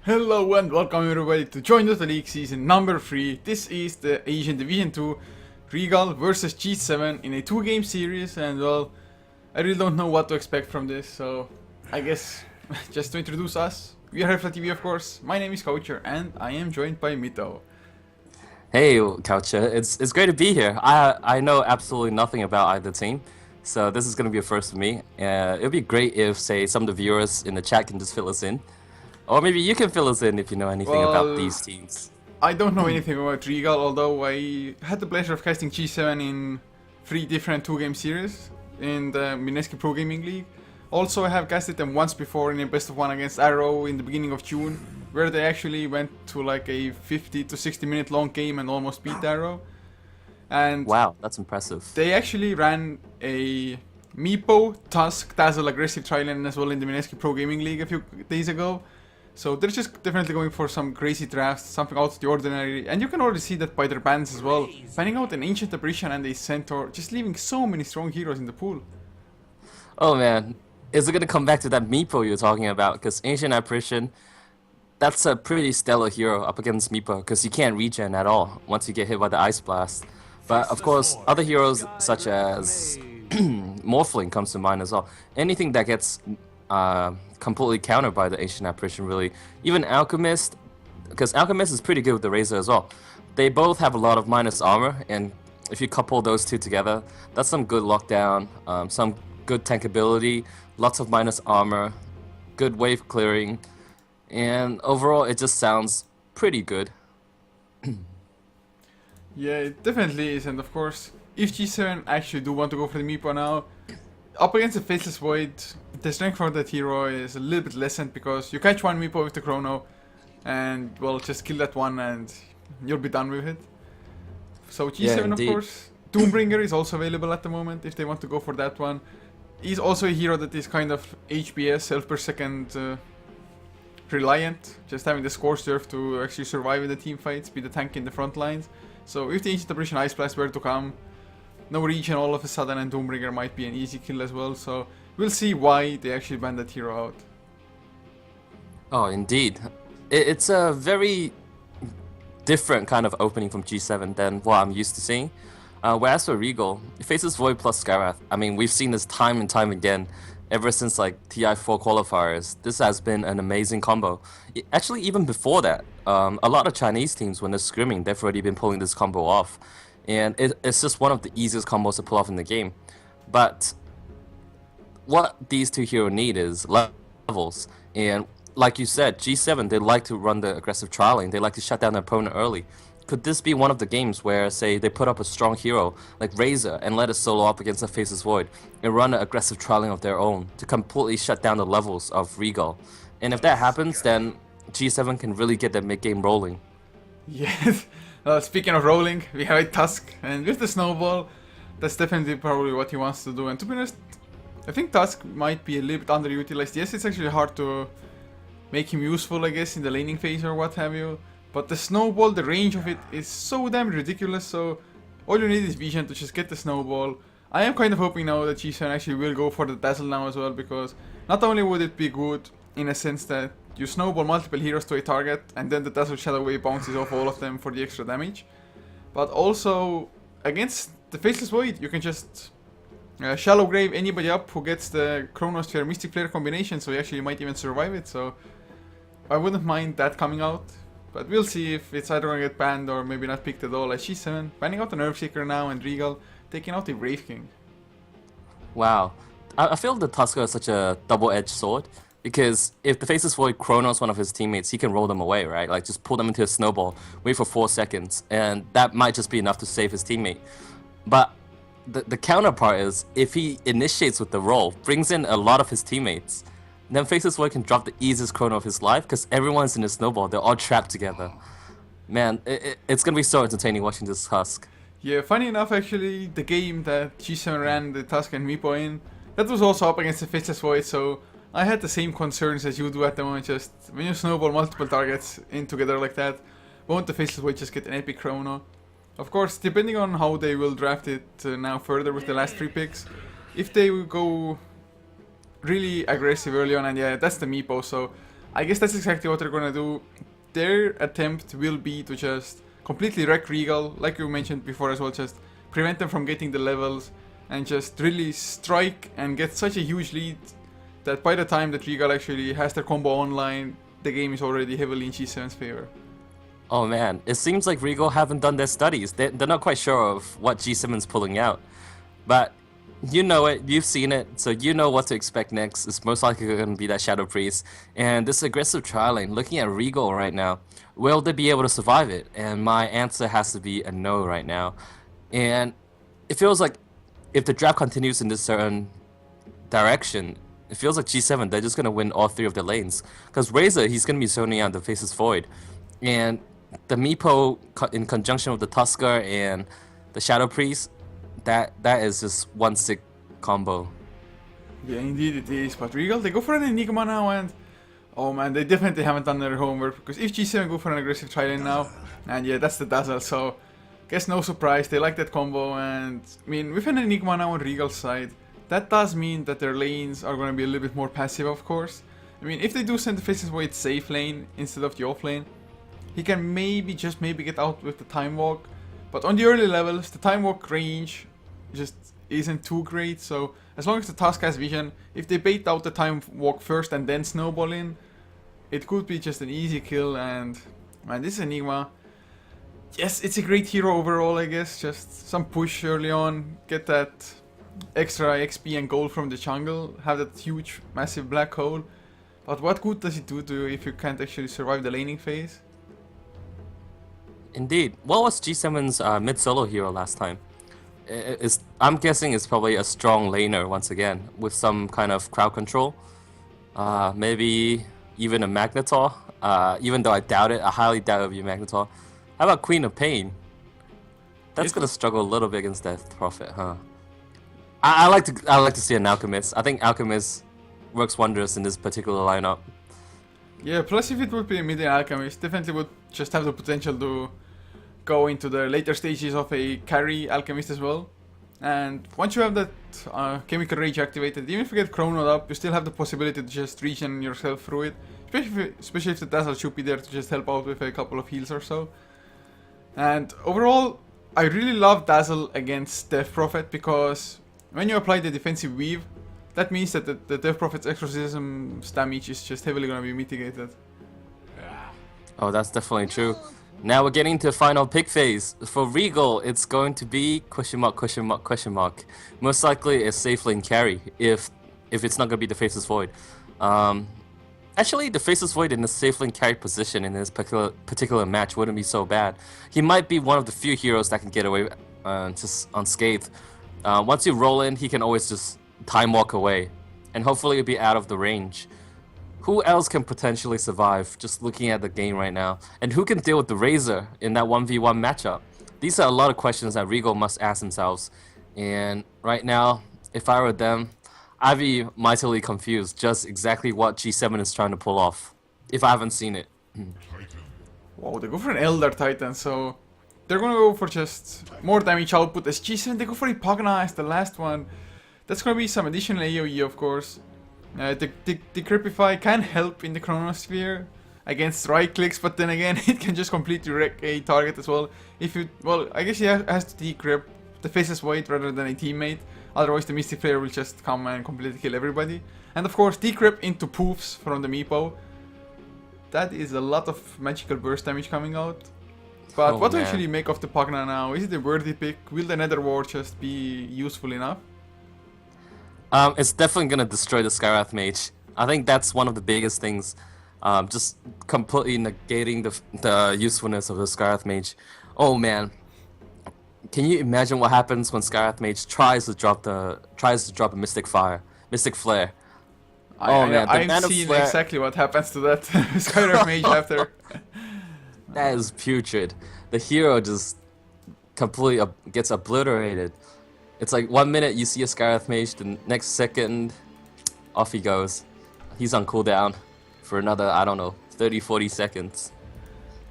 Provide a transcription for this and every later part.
Hello and welcome everybody to Join Dota League season number 3. This is the Asian Division 2 Regal versus GSe7en in a 2-game series, and well, I really don't know what to expect from this, so I guess just to introduce us, we are HeflaTV of course. My name is Coucher and I am joined by Mito. Hey, Coucher, it's great to be here. I know absolutely nothing about either team, so this is gonna be a first for me. It'd be great if, say, some of the viewers in the chat can just fill us in, or maybe you can fill us in if you know anything about these teams. I don't know anything about Regal, although I had the pleasure of casting GSe7en in 3 different 2-game series in the Mineski Pro Gaming League. Also, I have casted them once before in a best of 1 against Arrow in the beginning of June, where they actually went to like a 50 to 60 minute long game and almost beat Arrow. And wow, that's impressive. they actually ran a Meepo, Tusk, Dazzle aggressive trial as well in the Mineski Pro Gaming League a few days ago. So they're just definitely going for some crazy drafts, something out of the ordinary, and you can already see that by their bans as well. Banning out an Ancient Apparition and a Centaur, just leaving so many strong heroes in the pool. Oh man, is it gonna come back to that Meepo you're talking about? Because Ancient Apparition, that's a pretty stellar hero up against Meepo, because you can't regen at all once you get hit by the Ice Blast. But of course, other heroes such as Morphling comes to mind as well. Anything that gets completely countered by the Ancient Apparition, really. Even Alchemist, because Alchemist is pretty good with the Razor as well. They both have a lot of minus armor, and if you couple those two together, that's some good lockdown, some good tankability, lots of minus armor, good wave clearing, and overall it just sounds pretty good. Yeah, it definitely is, and of course, if GSe7en actually do want to go for the Meepo now, up against the Faceless Void, the strength for that hero is a little bit lessened because you catch one Meepo with the Chrono, and well, just kill that one and you'll be done with it. So GSe7en, of course, Doombringer is also available at the moment if they want to go for that one. He's also a hero that is kind of HPS, health per second reliant, just having the score surf to actually survive in the team fights, be the tank in the front lines. So if the Ancient Apparition Ice Blast were to come, no regen all of a sudden, and Doombringer might be an easy kill as well, so we'll see why they actually banned that hero out. Oh, indeed. It's a very different kind of opening from GSe7en than what I'm used to seeing. Whereas for Regal, Faceless Void plus Skyrath, I mean, we've seen this time and time again, ever since like TI4 qualifiers. This has been an amazing combo. Actually, even before that, a lot of Chinese teams, when they're scrimming, they've already been pulling this combo off. And it's just one of the easiest combos to pull off in the game. But what these two heroes need is levels. And like you said, GSe7en, they like to run the aggressive trialing. They like to shut down their opponent early. Could this be one of the games where, say, they put up a strong hero like Razor and let it solo up against the Faceless Void and run an aggressive trialing of their own to completely shut down the levels of Regal? And if that happens, then GSe7en can really get their mid-game rolling. Yes. Speaking of rolling, we have a Tusk, and with the Snowball, that's definitely probably what he wants to do. And to be honest, I think Tusk might be a little bit underutilized. Yes, it's actually hard to make him useful, I guess, in the laning phase or what have you. But the Snowball, the range of it is so damn ridiculous, so all you need is vision to just get the Snowball. I am kind of hoping now that GSe7en actually will go for the Dazzle now as well, because not only would it be good in a sense that you snowball multiple heroes to a target, and then the Dazzle Shadow Wave bounces off all of them for the extra damage. But also, against the Faceless Void, you can just Shallow Grave anybody up who gets the Chronosphere Mystic Flare combination, so you actually might even survive it, so I wouldn't mind that coming out. But we'll see if it's either gonna get banned or maybe not picked at all, as GSe7en banning out the Nerfseeker now, and Regal taking out the Wraith King. Wow. I feel the Tusker is such a double-edged sword. Because if the Faceless Void chronos one of his teammates, he can roll them away, right? Like, just pull them into a snowball, wait for 4 seconds, and that might just be enough to save his teammate. But the counterpart is, if he initiates with the roll, brings in a lot of his teammates, then Faceless Void can drop the easiest chrono of his life, because everyone's in a snowball, they're all trapped together. Man, it's gonna be so entertaining watching this Tusk. Yeah, funny enough, actually, the game that GSe7en ran the Tusk and Meepo in, that was also up against the Faceless Void, so I had the same concerns as you do at the moment. Just when you snowball multiple targets in together like that, won't the Faceless Void just get an epic chrono? Of course, depending on how they will draft it now further with the last 3 picks, if they will go really aggressive early on, and yeah, that's the Meepo, so I guess that's exactly what they're gonna do. Their attempt will be to just completely wreck Regal, like you mentioned before as well, just prevent them from getting the levels, and just really strike and get such a huge lead that by the time that Regal actually has their combo online, the game is already heavily in G7's favor. Oh man, it seems like Regal haven't done their studies. They're not quite sure of what G7's pulling out. But you know it, you've seen it, so you know what to expect next. It's most likely going to be that Shadow Priest. And this aggressive trial lane, looking at Regal right now, will they be able to survive it? And my answer has to be a no right now. And it feels like if the draft continues in this certain direction, it feels like G7, they're just going to win all 3 of the lanes. Because Razor, he's going to be zoning out the Faceless Void. And the Meepo in conjunction with the Tusker and the Shadow Priest, that is just one sick combo. Yeah, indeed it is. But Regal, they go for an Enigma now, and oh man, they definitely haven't done their homework. Because if G7 go for an aggressive tri-lane now, and yeah, that's the Dazzle, so guess no surprise, they like that combo. And I mean, with an Enigma now on Regal's side, that does mean that their lanes are going to be a little bit more passive, of course. I mean, if they do send the Faceless Void safe lane instead of the off lane, he can maybe get out with the Time Walk. But on the early levels, the Time Walk range just isn't too great. So as long as the Tusk has vision, if they bait out the Time Walk first and then snowball in, it could be just an easy kill. And man, this Enigma, yes, it's a great hero overall, I guess. Just some push early on, get that extra XP and gold from the jungle, have that huge, massive black hole. But what good does it do to you if you can't actually survive the laning phase? Indeed. What was G7's mid-solo hero last time? I'm guessing it's probably a strong laner once again, with some kind of crowd control. Maybe even a Magnetar. Even though I doubt it, I highly doubt it would be a Magnetar. How about Queen of Pain? That's gonna struggle a little bit against Death Prophet, huh? I like to see an Alchemist. I think Alchemist works wonders in this particular lineup. Yeah, plus if it would be a mid Alchemist, definitely would just have the potential to go into the later stages of a carry Alchemist as well. And once you have that Chemical Rage activated, even if you get chronoed up, you still have the possibility to just regen yourself through it. Especially if the Dazzle should be there to just help out with a couple of heals or so. And overall, I really love Dazzle against Death Prophet, because when you apply the defensive weave, that means that the Death Prophet's exorcism's damage is just heavily going to be mitigated. Oh, that's definitely true. Now we're getting to the final pick phase. For Regal, it's going to be question mark, question mark, question mark. Most likely a safe lane carry if it's not going to be the Faceless Void. Actually, the Faceless Void in the safe lane carry position in this particular match wouldn't be so bad. He might be one of the few heroes that can get away just unscathed. Once you roll in, he can always just time walk away, and hopefully it'll be out of the range. Who else can potentially survive, just looking at the game right now? And who can deal with the Razor in that 1v1 matchup? These are a lot of questions that Regal must ask themselves. And right now, if I were them, I'd be mightily confused just exactly what G7 is trying to pull off, if I haven't seen it. Wow, they go for an Elder Titan, so they're gonna go for just more damage output. As G7, they go for Ipagna as the last one. That's gonna be some additional AoE, of course. The Decrepify can help in the Chronosphere against right clicks, but then again, it can just completely wreck a target as well. If you, well, I guess he has to decrypt the Faceless Void rather than a teammate. Otherwise, the Mystic Flare will just come and completely kill everybody. And of course, decrypt into poofs from the Meepo. That is a lot of magical burst damage coming out. But what do you actually make of the Pagna now? Is it a worthy pick? Will the Nether Ward just be useful enough? It's definitely gonna destroy the Skywrath Mage. I think that's one of the biggest things. Just completely negating the usefulness of the Skywrath Mage. Oh man, can you imagine what happens when Skywrath Mage tries to drop a Mystic Flare? I've seen exactly what happens to that Skywrath Mage after. That is putrid. The hero just completely gets obliterated. It's like 1 minute you see a Skywrath Mage, the next second, off he goes. He's on cooldown for another, I don't know, 30-40 seconds.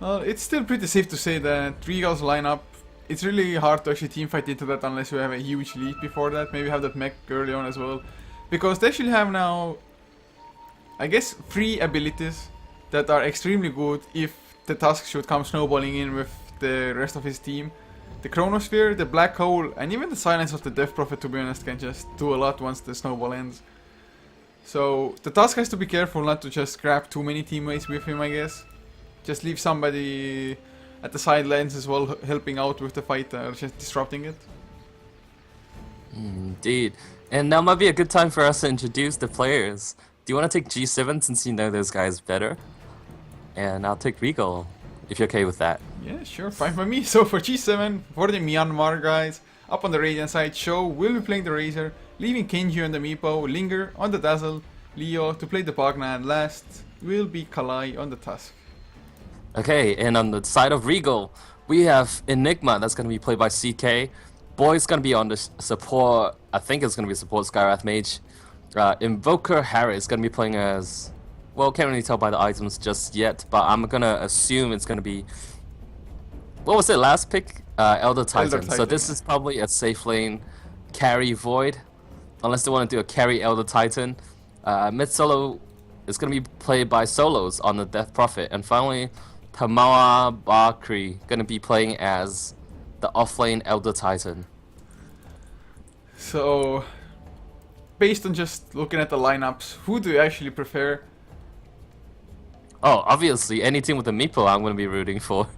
Well, it's still pretty safe to say that Regal's lineup, it's really hard to actually teamfight into that unless you have a huge lead before that. Maybe have that mech early on as well. Because they actually have now, I guess, 3 abilities that are extremely good if the Tusk should come snowballing in with the rest of his team. The Chronosphere, the Black Hole, and even the Silence of the Death Prophet, to be honest, can just do a lot once the snowball ends. So the Tusk has to be careful not to just grab too many teammates with him, I guess. Just leave somebody at the sidelines as well, helping out with the fight or just disrupting it. Indeed. And now might be a good time for us to introduce the players. Do you want to take GSe7en since you know those guys better? And I'll take Regal, if you're okay with that. Yeah, sure, fine by me. So for GSe7en, for the Myanmar guys, up on the Radiant side, Show will be playing the Razor, leaving Kenji on the Meepo, Linger on the Dazzle, Leo to play the Pugna, and last will be Kalai on the Tusk. Okay, and on the side of Regal, we have Enigma, that's going to be played by CK. Boy's going to be on the support, I think it's going to be support Skywrath Mage. Invoker Harry is going to be playing as, well, can't really tell by the items just yet, but I'm going to assume it's going to be, what was it, last pick? Elder Titan. So this is probably a safe lane carry Void, unless they want to do a carry Elder Titan. Mid solo is going to be played by Solos on the Death Prophet. And finally, Tamawa Bakri going to be playing as the offlane Elder Titan. So, based on just looking at the lineups, who do you actually prefer? Oh, obviously, any team with a Meepo I'm going to be rooting for.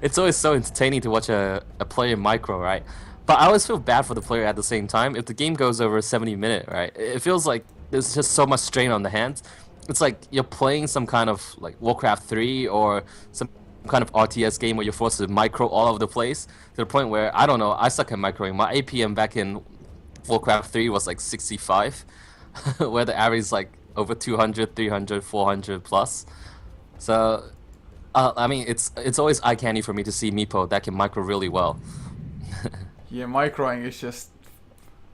It's always so entertaining to watch a player micro, right? But I always feel bad for the player at the same time. If the game goes over 70 minutes, right? It feels like there's just so much strain on the hands. It's like you're playing some kind of like Warcraft 3 or some kind of RTS game where you're forced to micro all over the place to the point where, I don't know, I suck at microing. My APM back in Warcraft 3 was like 65, where the average is like over 200, 300, 400 plus. So, I mean, it's always eye candy for me to see Meepo that can micro really well. Yeah, microing is just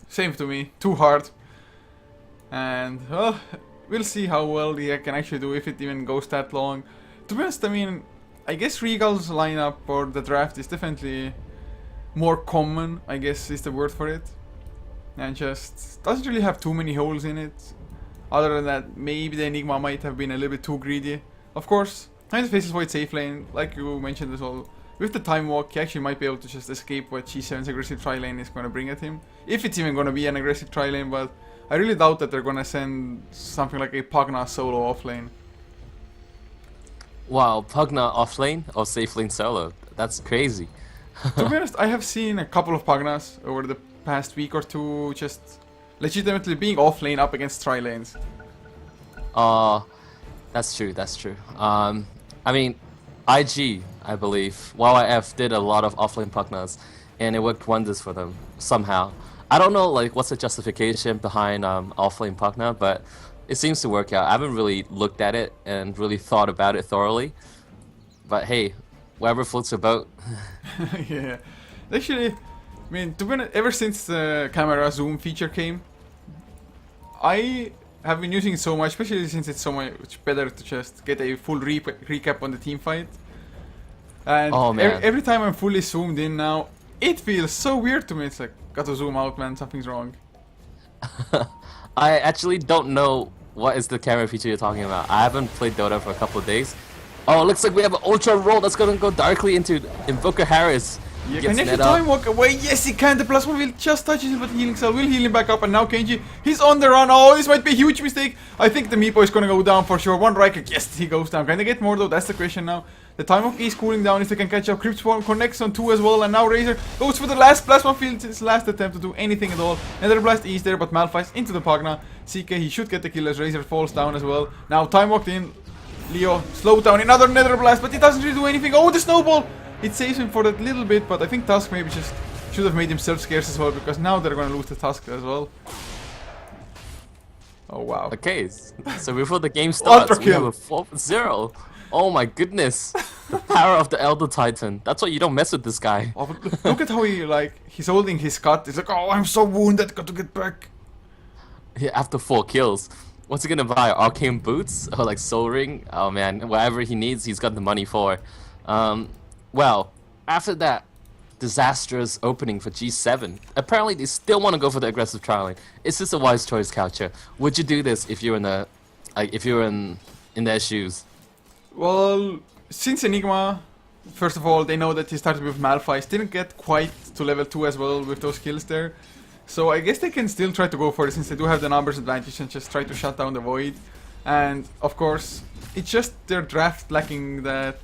same to me, too hard. And well, we'll see how well he can actually do if it even goes that long. To be honest, I mean, I guess Regal's lineup or the draft is definitely more common, I guess is the word for it. And just doesn't really have too many holes in it. Other than that, maybe the Enigma might have been a little bit too greedy. Of course, Nine Faces Void safe lane, like you mentioned as well. With the time walk, he actually might be able to just escape what GSe7en's aggressive tri-lane is going to bring at him. If it's even going to be an aggressive tri-lane, but I really doubt that they're going to send something like a Pugna solo offlane. Wow, Pugna offlane or safe lane solo? That's crazy. To be honest, I have seen a couple of Pugnas over the past week or two just legitimately being offlane up against tri-lanes. That's true, that's true. I mean, IG, I believe, YYF did a lot of offlane Pugnas, and it worked wonders for them, somehow. I don't know, like, what's the justification behind offlane Pugna, but it seems to work out. I haven't really looked at it and really thought about it thoroughly. But hey, whatever floats your boat. Yeah. Actually, I mean, to be honest, ever since the camera zoom feature came, I have been using it so much, especially since it's so much better to just get a full recap on the team fight. And Oh, man. every time I'm fully zoomed in now, it feels so weird to me. It's like, gotta zoom out, man, something's wrong. I actually don't know what is the camera feature you're talking about. I haven't played Dota for a couple of days. Oh, it looks like we have an ultra roll that's gonna go directly into Invoker Harris. Yeah, Gets can you net actually up. time walk away? Yes, he can. The plus one will just touch his but healing cell will heal him back up. And now Kenji, he's on the run. Oh, this might be a huge mistake. I think the Meepo is gonna go down for sure. One Riker, yes, he goes down. Can they get more though? That's the question now. The time walk is cooling down if they can catch up. Crypt Swarm connects on 2 as well. And now Razor goes for the last plasma field. His last attempt to do anything at all. Nether Blast is there, but Malphite's into the Pugna. CK, he should get the kill as Razor falls down as well. Now time walked in. Leo, slow down, another Nether Blast, but it doesn't really do anything. Oh, the Snowball! It saves him for that little bit, but I think Tusk maybe just should have made himself scarce as well, because now they're gonna lose the Tusk as well. Oh, wow. Okay, so before the game starts, Ultra we have kill. a 4-0. Oh my goodness. The power of the Elder Titan. That's why you don't mess with this guy. Oh, but look at how he, like, he's holding his cut. He's like, oh, I'm so wounded, got to get back. Yeah, after 4 kills. What's he gonna buy? Arcane Boots? Or like Soul Ring? Oh man, whatever he needs, he's got the money for. Well, after that disastrous opening for GSe7en, apparently they still want to go for the aggressive trialing. Is this a wise choice, Coucher? Would you do this if you're in a, like, if you're in in their shoes? Well, since Enigma, first of all, they know that he started with Malphite, didn't get quite to level 2 as well with those kills there. So I guess they can still try to go for it since they do have the numbers advantage and just try to shut down the Void. And of course, it's just their draft lacking that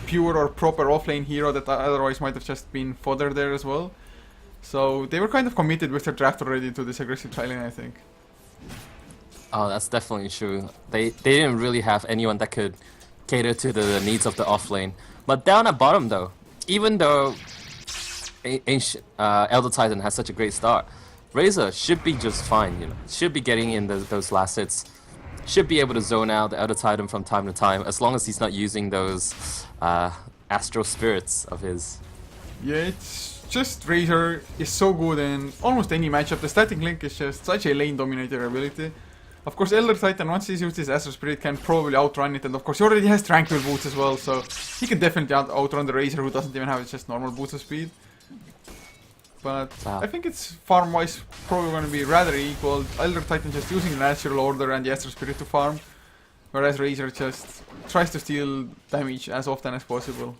pure or proper offlane hero that otherwise might have just been fodder there as well. So they were kind of committed with their draft already to this aggressive tri-lane, I think. Oh, that's definitely true. They didn't really have anyone that could cater to the needs of the offlane. But down at bottom though, even though Ancient Elder Titan has such a great start, Razor should be just fine, you know. Should be getting in those last hits. Should be able to zone out the Elder Titan from time to time, as long as he's not using those astral spirits of his. Yeah, it's just Razor is so good in almost any matchup. The Static Link is just such a lane dominator ability. Of course, Elder Titan, once he's used his Astral Spirit, can probably outrun it, and of course he already has Tranquil boots as well, so he can definitely outrun the Razor, who doesn't even have just normal boots of speed. But I think it's farm-wise probably going to be rather equal. Elder Titan just using the Natural Order and the Astral Spirit to farm, whereas Razor just tries to steal damage as often as possible.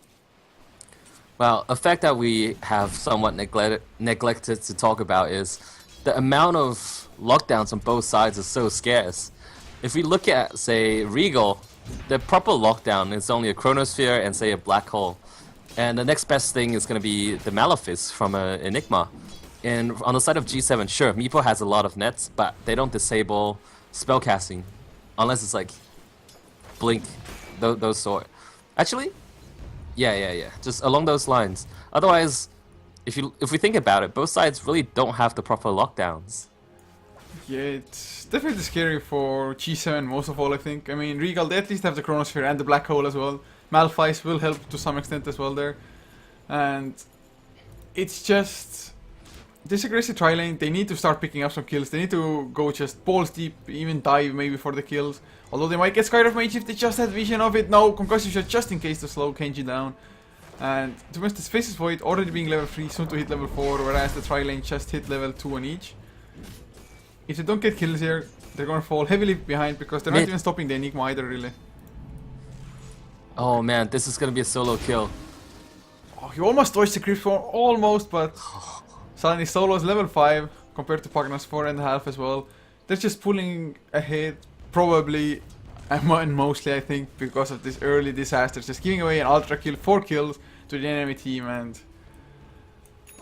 Well, a fact that we have somewhat neglected to talk about is the amount of lockdowns on both sides is so scarce. If we look at, say, Regal, the proper lockdown is only a Chronosphere and, say, a Black Hole. And the next best thing is going to be the Malefice from Enigma. And on the side of G7, sure, Meepo has a lot of nets, but they don't disable spellcasting. Unless it's like Blink, those sort. Actually, yeah. Just along those lines. Otherwise, if we think about it, both sides really don't have the proper lockdowns. Yeah, it's definitely scary for G7 most of all, I think. I mean, Regal, they at least have the Chronosphere and the Black Hole as well. Malphite will help to some extent as well there. And it's just this aggressive tri-lane, they need to start picking up some kills. They need to go just balls deep, even dive maybe for the kills. Although they might get Skyr of Mage if they just had vision of it. No, Concussive Shot just in case to slow Kenji down. And to be honest, this Faceless Void already being level 3, soon to hit level 4, whereas the tri-lane just hit level 2 on each. If they don't get kills here, they're gonna fall heavily behind because they're not even stopping the Enigma either, really. Oh man, this is gonna be a solo kill. Oh, he almost dodged the creep swarm, almost, but suddenly Solo's level 5 compared to Pugna's 4.5 as well. They're just pulling ahead, probably, and mostly I think because of this early disasters, just giving away an ultra kill, 4 kills to the enemy team, and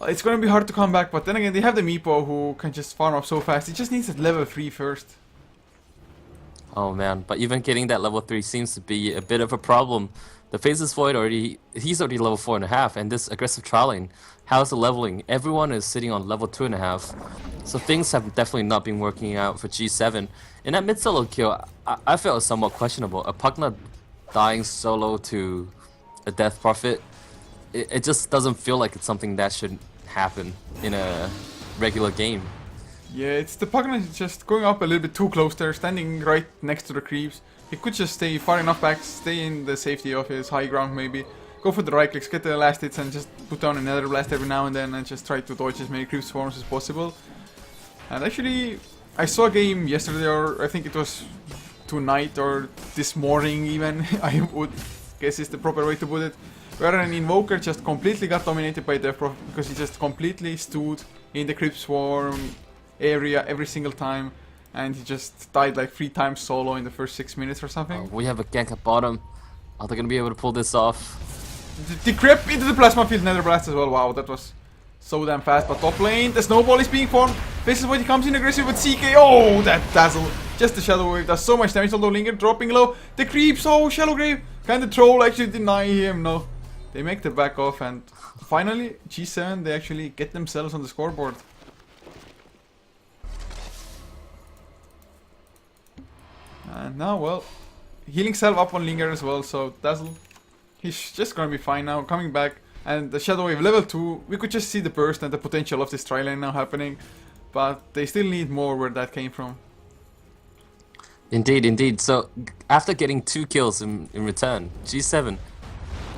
it's gonna be hard to come back. But then again, they have the Meepo who can just farm up so fast. It just needs that level 3 first. Oh man, but even getting that level 3 seems to be a bit of a problem. The Faceless Void he's already level 4.5, and this aggressive tri-lane, how's the leveling? Everyone is sitting on level 2.5, so things have definitely not been working out for G7. In that mid solo kill, I felt it was somewhat questionable. A Pugna dying solo to a Death Prophet, it just doesn't feel like it's something that should happen in a regular game. Yeah, it's the Pugna just going up a little bit too close there, standing right next to the creeps. He could just stay far enough back, stay in the safety of his high ground maybe. Go for the right clicks, get the last hits and just put down another blast every now and then and just try to dodge as many creep swarms as possible. And actually, I saw a game yesterday, or I think it was tonight or this morning even, I would guess is the proper way to put it, where an Invoker just completely got dominated by Death Prophet because he just completely stood in the creep swarm area every single time, and he just died like 3 times solo in the first 6 minutes or something. We have a gank at bottom. Are they gonna be able to pull this off? The creep into the plasma field nether blast as well. Wow, that was so damn fast. But top lane, the snowball is being formed. This is when he comes in aggressive with CK. Oh, that dazzle. Just the Shadow Wave does so much damage, although Linger dropping low. The creeps, oh, Shallow Grave. Can the troll actually deny him? No. They make the back off, and finally, G7, they actually get themselves on the scoreboard. And now, well, healing self up on Linger as well, so Dazzle, he's just gonna be fine now, coming back. And the Shadow Wave level 2, we could just see the burst and the potential of this tri-lane now happening. But they still need more where that came from. Indeed. So, after getting 2 kills in return, G7,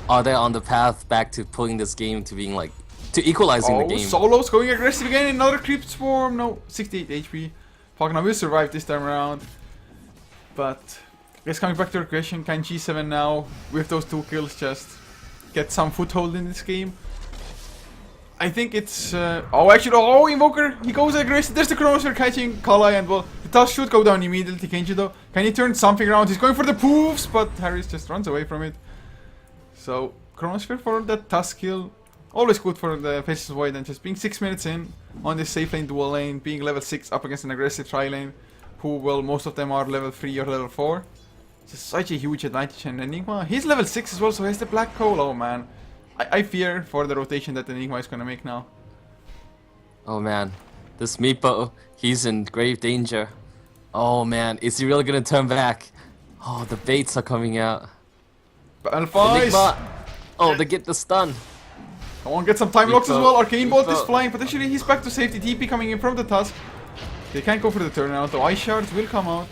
are they on the path back to pulling this game to being like, to equalizing the game? Solo's going aggressive again, another creep swarm, no, 68 HP. Pugna will survive this time around. But Guess coming back to your question, can GSe7en now, with those 2 kills, just get some foothold in this game? I think it's... oh, Invoker! He goes aggressive. There's the Chronosphere catching Kalai, and well, the task should go down immediately. Kenji though, can he turn something around? He's going for the poofs, but Harris just runs away from it. So, Chronosphere for that task kill. Always good for the Faceless Void, and just being 6 minutes in on this safe lane dual lane, being level 6 up against an aggressive tri lane, who, well, most of them are level 3 or level 4. Just such a huge advantage, and Enigma, he's level 6 as well, so he has the Black Hole. Oh man, I fear for the rotation that Enigma is gonna make now. Oh man, this Meepo, he's in grave danger. Oh man, is he really gonna turn back? Oh, the baits are coming out. Enigma! Oh, they get the stun. Come on, get some time locks as well. Arcane Bolt is flying, but actually he's back to safety. TP coming in from the tusk. They can't go for the turnaround, though Ice Shards will come out.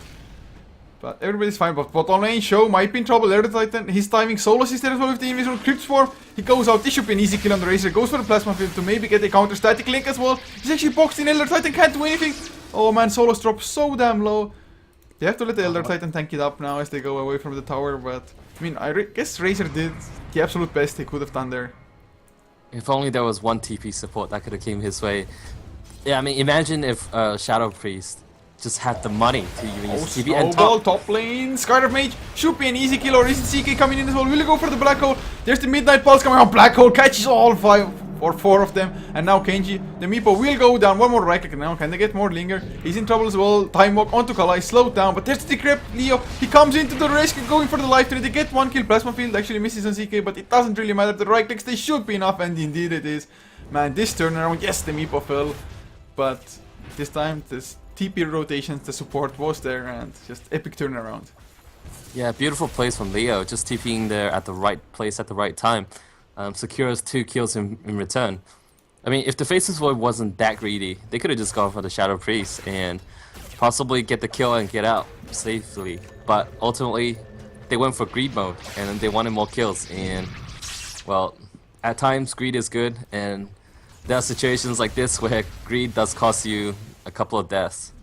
But everybody's fine, but bottom lane Show might be in trouble. Elder Titan, he's timing Solo Sister as well with the invisible Crypt Swarm. He goes out, this should be an easy kill on the Razor. Goes for the Plasma Field to maybe get a counter static link as well. He's actually boxed in. Elder Titan can't do anything. Oh man, Solos drop so damn low. They have to let the Elder Titan tank it up now as they go away from the tower, but I mean, I guess Razor did the absolute best he could have done there. If only there was one TP support that could have came his way. Yeah, I mean, imagine if Shadow Priest just had the money to use TP and top lane. Skydive Mage should be an easy kill, or is it CK coming in as well? Will he go for the Black Hole? There's the Midnight Pulse coming out. Black Hole catches all 5 or 4 of them, and now Kenji, the Meepo will go down. One more right click now. Can they get more Linger? He's in trouble as well. Time Walk onto Kalai, slowed down, but there's the Decrep Leo. He comes into the rescue, going for the life trade. They get 1 kill. Plasma Field actually misses on CK, but it doesn't really matter. The right clicks, they should be enough, and indeed it is. Man, this turnaround, yes, the Meepo fell, but this time this TP rotations, the support was there, and just epic turnaround. Yeah, beautiful plays from Leo, just TPing there at the right place at the right time. Secures 2 kills in return. I mean, if the Faceless Void wasn't that greedy, they could have just gone for the Shadow Priest and possibly get the kill and get out safely. But ultimately, they went for greed mode, and they wanted more kills. And, well, at times, greed is good, and there are situations like this where greed does cost you a couple of deaths.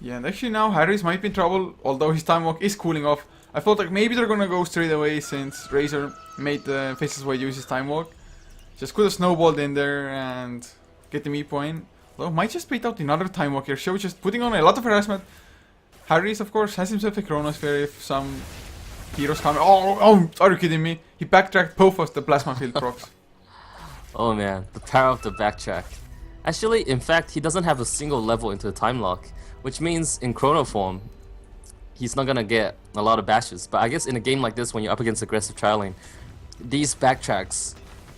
Yeah, and actually now Harris might be in trouble, although his time walk is cooling off. I thought like maybe they're gonna go straight away since Razor made the Faceless Void use his time walk. Just could have snowballed in there and get the Meepo in. Though might just bait out another time walk here. Show just putting on a lot of harassment. Harris of course has himself a Chronosphere if some heroes come. Oh, are you kidding me? He backtracked both of the Plasma Field procs. Oh man, the power of the backtrack. Actually, in fact, he doesn't have a single level into the time lock, which means in Chrono form, he's not gonna get a lot of bashes. But I guess in a game like this, when you're up against aggressive trial lane, these backtracks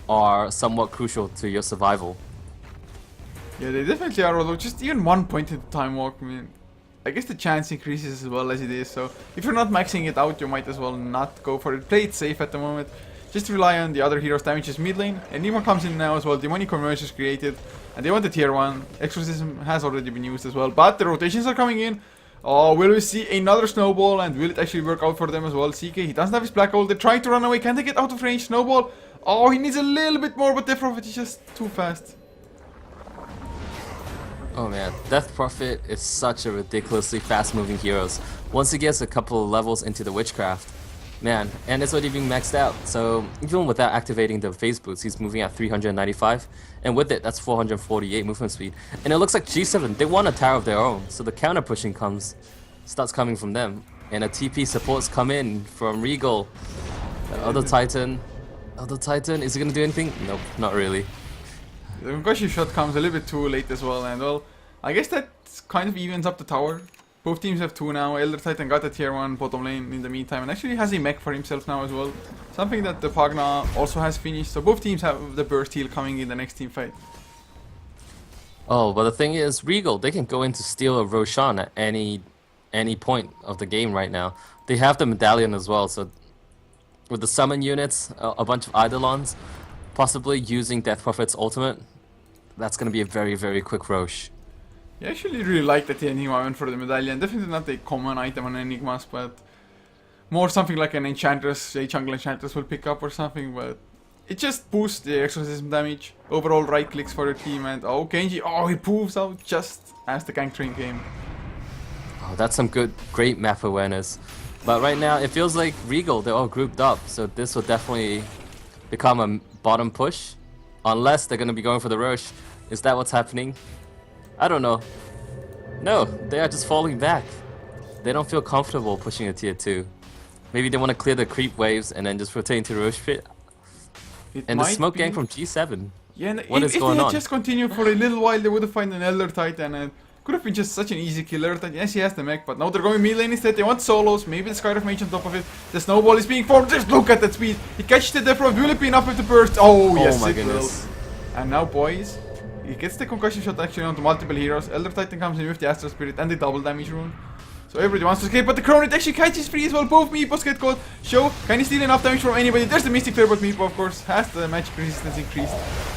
are somewhat crucial to your survival. Yeah, they definitely are, although just even 1 point in the time walk, I mean, I guess the chance increases as well as it is, so if you're not maxing it out, you might as well not go for it. Play it safe at the moment. Just rely on the other heroes' damages mid lane. And Nemo comes in now as well. Demonic Converge is created. And they want the tier 1. Exorcism has already been used as well. But the rotations are coming in. Oh, will we see another snowball? And will it actually work out for them as well? CK, he doesn't have his Black Hole. They're trying to run away. Can they get out of range? Snowball. Oh, he needs a little bit more, but Death Prophet is just too fast. Oh man, Death Prophet is such a ridiculously fast-moving hero. Once he gets a couple of levels into the Witchcraft, man, and it's already being maxed out, so even without activating the phase boots, he's moving at 395, and with it, that's 448 movement speed. And it looks like GSe7en, they want a tower of their own, so the counter pushing starts coming from them. And a TP supports come in from Regal. The other Titan, is he gonna do anything? Nope, not really. The Mukashi shot comes a little bit too late as well, and well, I guess that kind of evens up the tower. Both teams have 2 now. Elder Titan got a tier 1 bottom lane in the meantime, and actually has a mech for himself now as well. Something that the Pagna also has finished, so both teams have the burst heal coming in the next team fight. Oh, but the thing is, Regal, they can go in to steal a Roshan at any point of the game right now. They have the medallion as well, so with the summon units, a bunch of Eidolons, possibly using Death Prophet's ultimate, that's going to be a very, very quick Rosh. Yeah, I actually really like that the Enigma went for the medallion. Definitely not a common item on Enigmas, but more something like an Enchantress, a jungle Enchantress will pick up or something, but it just boosts the exorcism damage, overall right clicks for the team, and oh, Kenji, oh, he poofs out just as the gank train came. Oh, that's some great map awareness. But right now, it feels like Regal, they're all grouped up, so this will definitely become a bottom push. Unless they're going to be going for the Roche. Is that what's happening? I don't know. No, they are just falling back. They don't feel comfortable pushing a tier 2. Maybe they want to clear the creep waves and then just rotate into the Roche pit. And the smoke gang from G7. Yeah, and What is if going they had on? just continued for a little while, they would have found an Elder Titan and could have been just such an easy killer. Yes, he has the mech, but now they're going mid lane instead. They want solos, maybe the Skyriff Mage on top of it. The snowball is being formed. Just look at that speed. He catches the Death Row. Will it be enough with the burst? Oh, yes, my it goodness. will. And now, boys, he gets the concussion shot actually onto multiple heroes. Elder Titan comes in with the Astral Spirit and the double damage rune. So everybody wants to escape, but the Chronit actually catches free as well. Both Meepos get caught. Show, can he steal enough damage from anybody? There's the Mystic Flare, but Meepo, of course, has the magic resistance increased.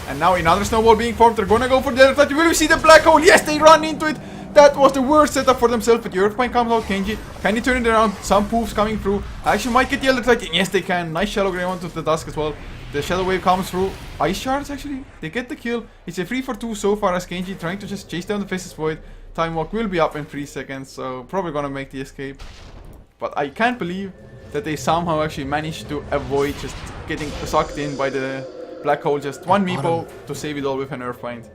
And now another snowball being formed. They're gonna go for the Elder Titan. Will we see the black hole? Yes, they run into it. That was the worst setup for themselves, but the Earthbind comes out. Kenji, can he turn it around? Some poofs coming through. Actually might get the Elder Titan. Yes, they can. Nice Shallow Grave onto the Dusk as well. The Shadow Wave comes through. Ice Shards, actually. They get the kill. It's a 3-for-2 so far as Kenji trying to just chase down the Faceless Void. Time Walk will be up in 3 seconds, so probably gonna make the escape. But I can't believe that they somehow actually managed to avoid just getting sucked in by the black hole. Just one Meepo to save it all with an Earthbind.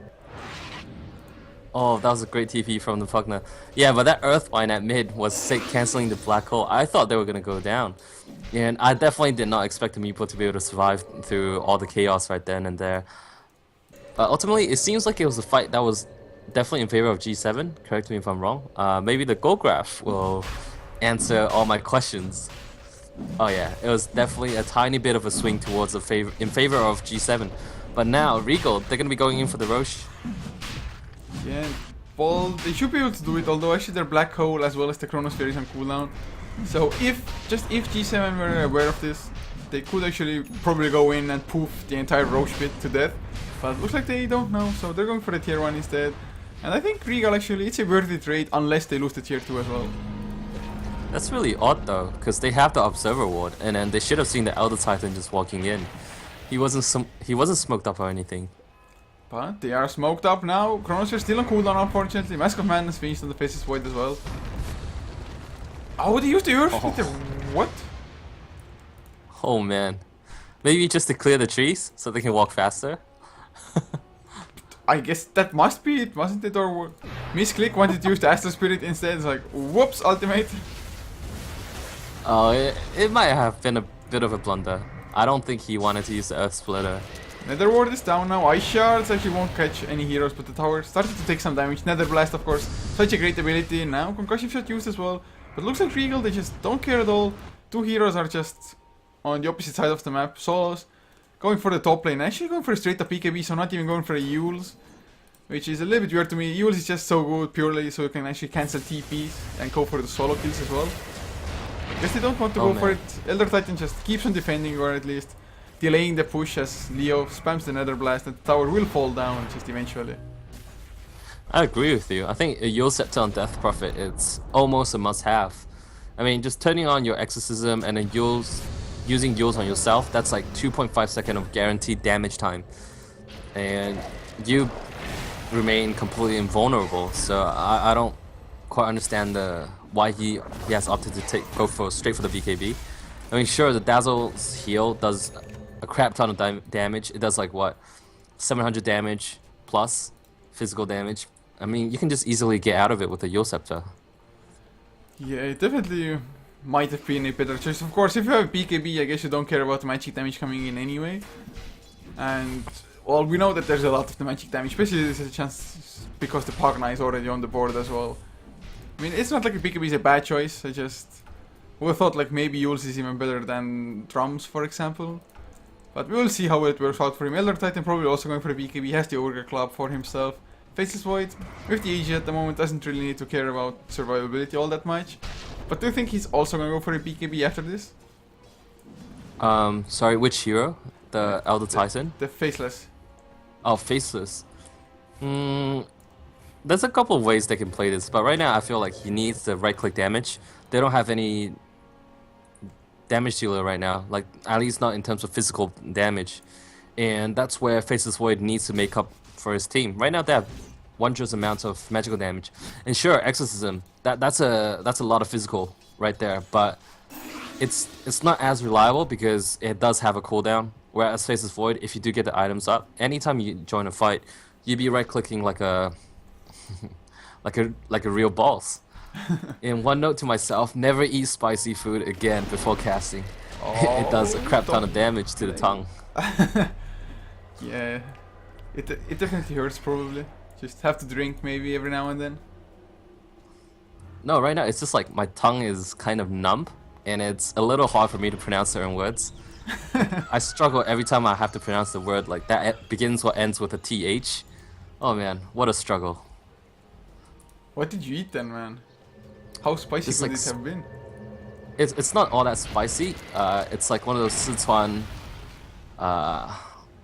Oh, that was a great TP from the Pugna. Yeah, but that Earthbind at mid was cancelling the black hole. I thought they were going to go down. And I definitely did not expect the Meepo to be able to survive through all the chaos right then and there. But ultimately, it seems like it was a fight that was definitely in favor of G7. Correct me if I'm wrong. Maybe the goal graph will answer all my questions. Oh yeah, it was definitely a tiny bit of a swing towards in favor of G7. But now, Regal, they're going to be going in for the Roche. Yeah, well, they should be able to do it, although actually their black hole as well as the Chronosphere is on cooldown. So if G7 were aware of this, they could actually probably go in and poof the entire Roche pit to death. But it looks like they don't know, so they're going for the tier 1 instead. And I think Regal actually, it's a worthy trade unless they lose the tier 2 as well. That's really odd though, because they have the Observer Ward, and then they should have seen the Elder Titan just walking in. He wasn't smoked up or anything. But they are smoked up now. Chronosphere still on cooldown, unfortunately. Mask of Madness finished on the Faceless Void as well. Oh, they used the Earth Splitter. What? Oh man. Maybe just to clear the trees so they can walk faster? I guess that must be it, wasn't it? Or Misclick wanted to use the Astral Spirit instead. It's like, whoops, ultimate. Oh, it might have been a bit of a blunder. I don't think he wanted to use the Earth Splitter. Nether Ward is down now. Ice Shards actually won't catch any heroes, but the tower started to take some damage. Nether Blast, of course, such a great ability. Now Concussion Shot used as well. But looks like Regal, they just don't care at all. Two heroes are just on the opposite side of the map. Solos going for the top lane. Actually going for a straight up PKB, so not even going for a Yules. Which is a little bit weird to me. Yules is just so good purely so you can actually cancel TPs and go for the solo kills as well. I guess they don't want to go for it. Elder Titan just keeps on defending, or at least delaying the push as Leo spams the Nether Blast and the tower will fall down just eventually. I agree with you. I think a Kiilstofte on Death Prophet, it's almost a must-have. I mean, just turning on your Exorcism and then using Yules on yourself, that's like 2.5 seconds of guaranteed damage time. And you remain completely invulnerable, so I don't quite understand why he has opted to go straight for the BKB. I mean, sure, the Dazzle's heal does a crap ton of damage. It does like what, 700 damage plus physical damage. I mean, you can just easily get out of it with the Kiilstofte. Yeah, it definitely might have been a better choice. Of course, if you have BKB, I guess you don't care about the magic damage coming in anyway. And well, we know that there's a lot of the magic damage, especially this is a chance because the Pugna is already on the board as well. I mean, it's not like a BKB is a bad choice. I just would have thought like maybe Yules is even better than Drums, for example. But we will see how it works out for him. Elder Titan probably also going for a BKB. He has the Ogre Club for himself. Faceless Void with the AG at the moment doesn't really need to care about survivability all that much. But do you think he's also going to go for a BKB after this? Sorry, which hero? The Elder Titan? The Faceless. Oh, Faceless. There's a couple of ways they can play this, but right now I feel like he needs the right-click damage. They don't have any damage dealer right now, like at least not in terms of physical damage. And that's where Faceless Void needs to make up for his team. Right now they have wondrous amounts of magical damage. And sure, Exorcism, that's a lot of physical right there, but it's not as reliable because it does have a cooldown. Whereas Faceless Void, if you do get the items up, anytime you join a fight, you'd be right clicking like a like a real boss. In one note to myself, never eat spicy food again before casting. It does a crap ton of damage to the tongue. Yeah, it definitely hurts probably. Just have to drink maybe every now and then. No, right now it's just like my tongue is kind of numb, and it's a little hard for me to pronounce certain words. I struggle every time I have to pronounce the word like that begins or ends with a TH. Oh man, what a struggle. What did you eat then, man? How spicy It's could like it have been? It's not all that spicy. It's like one of those Sichuan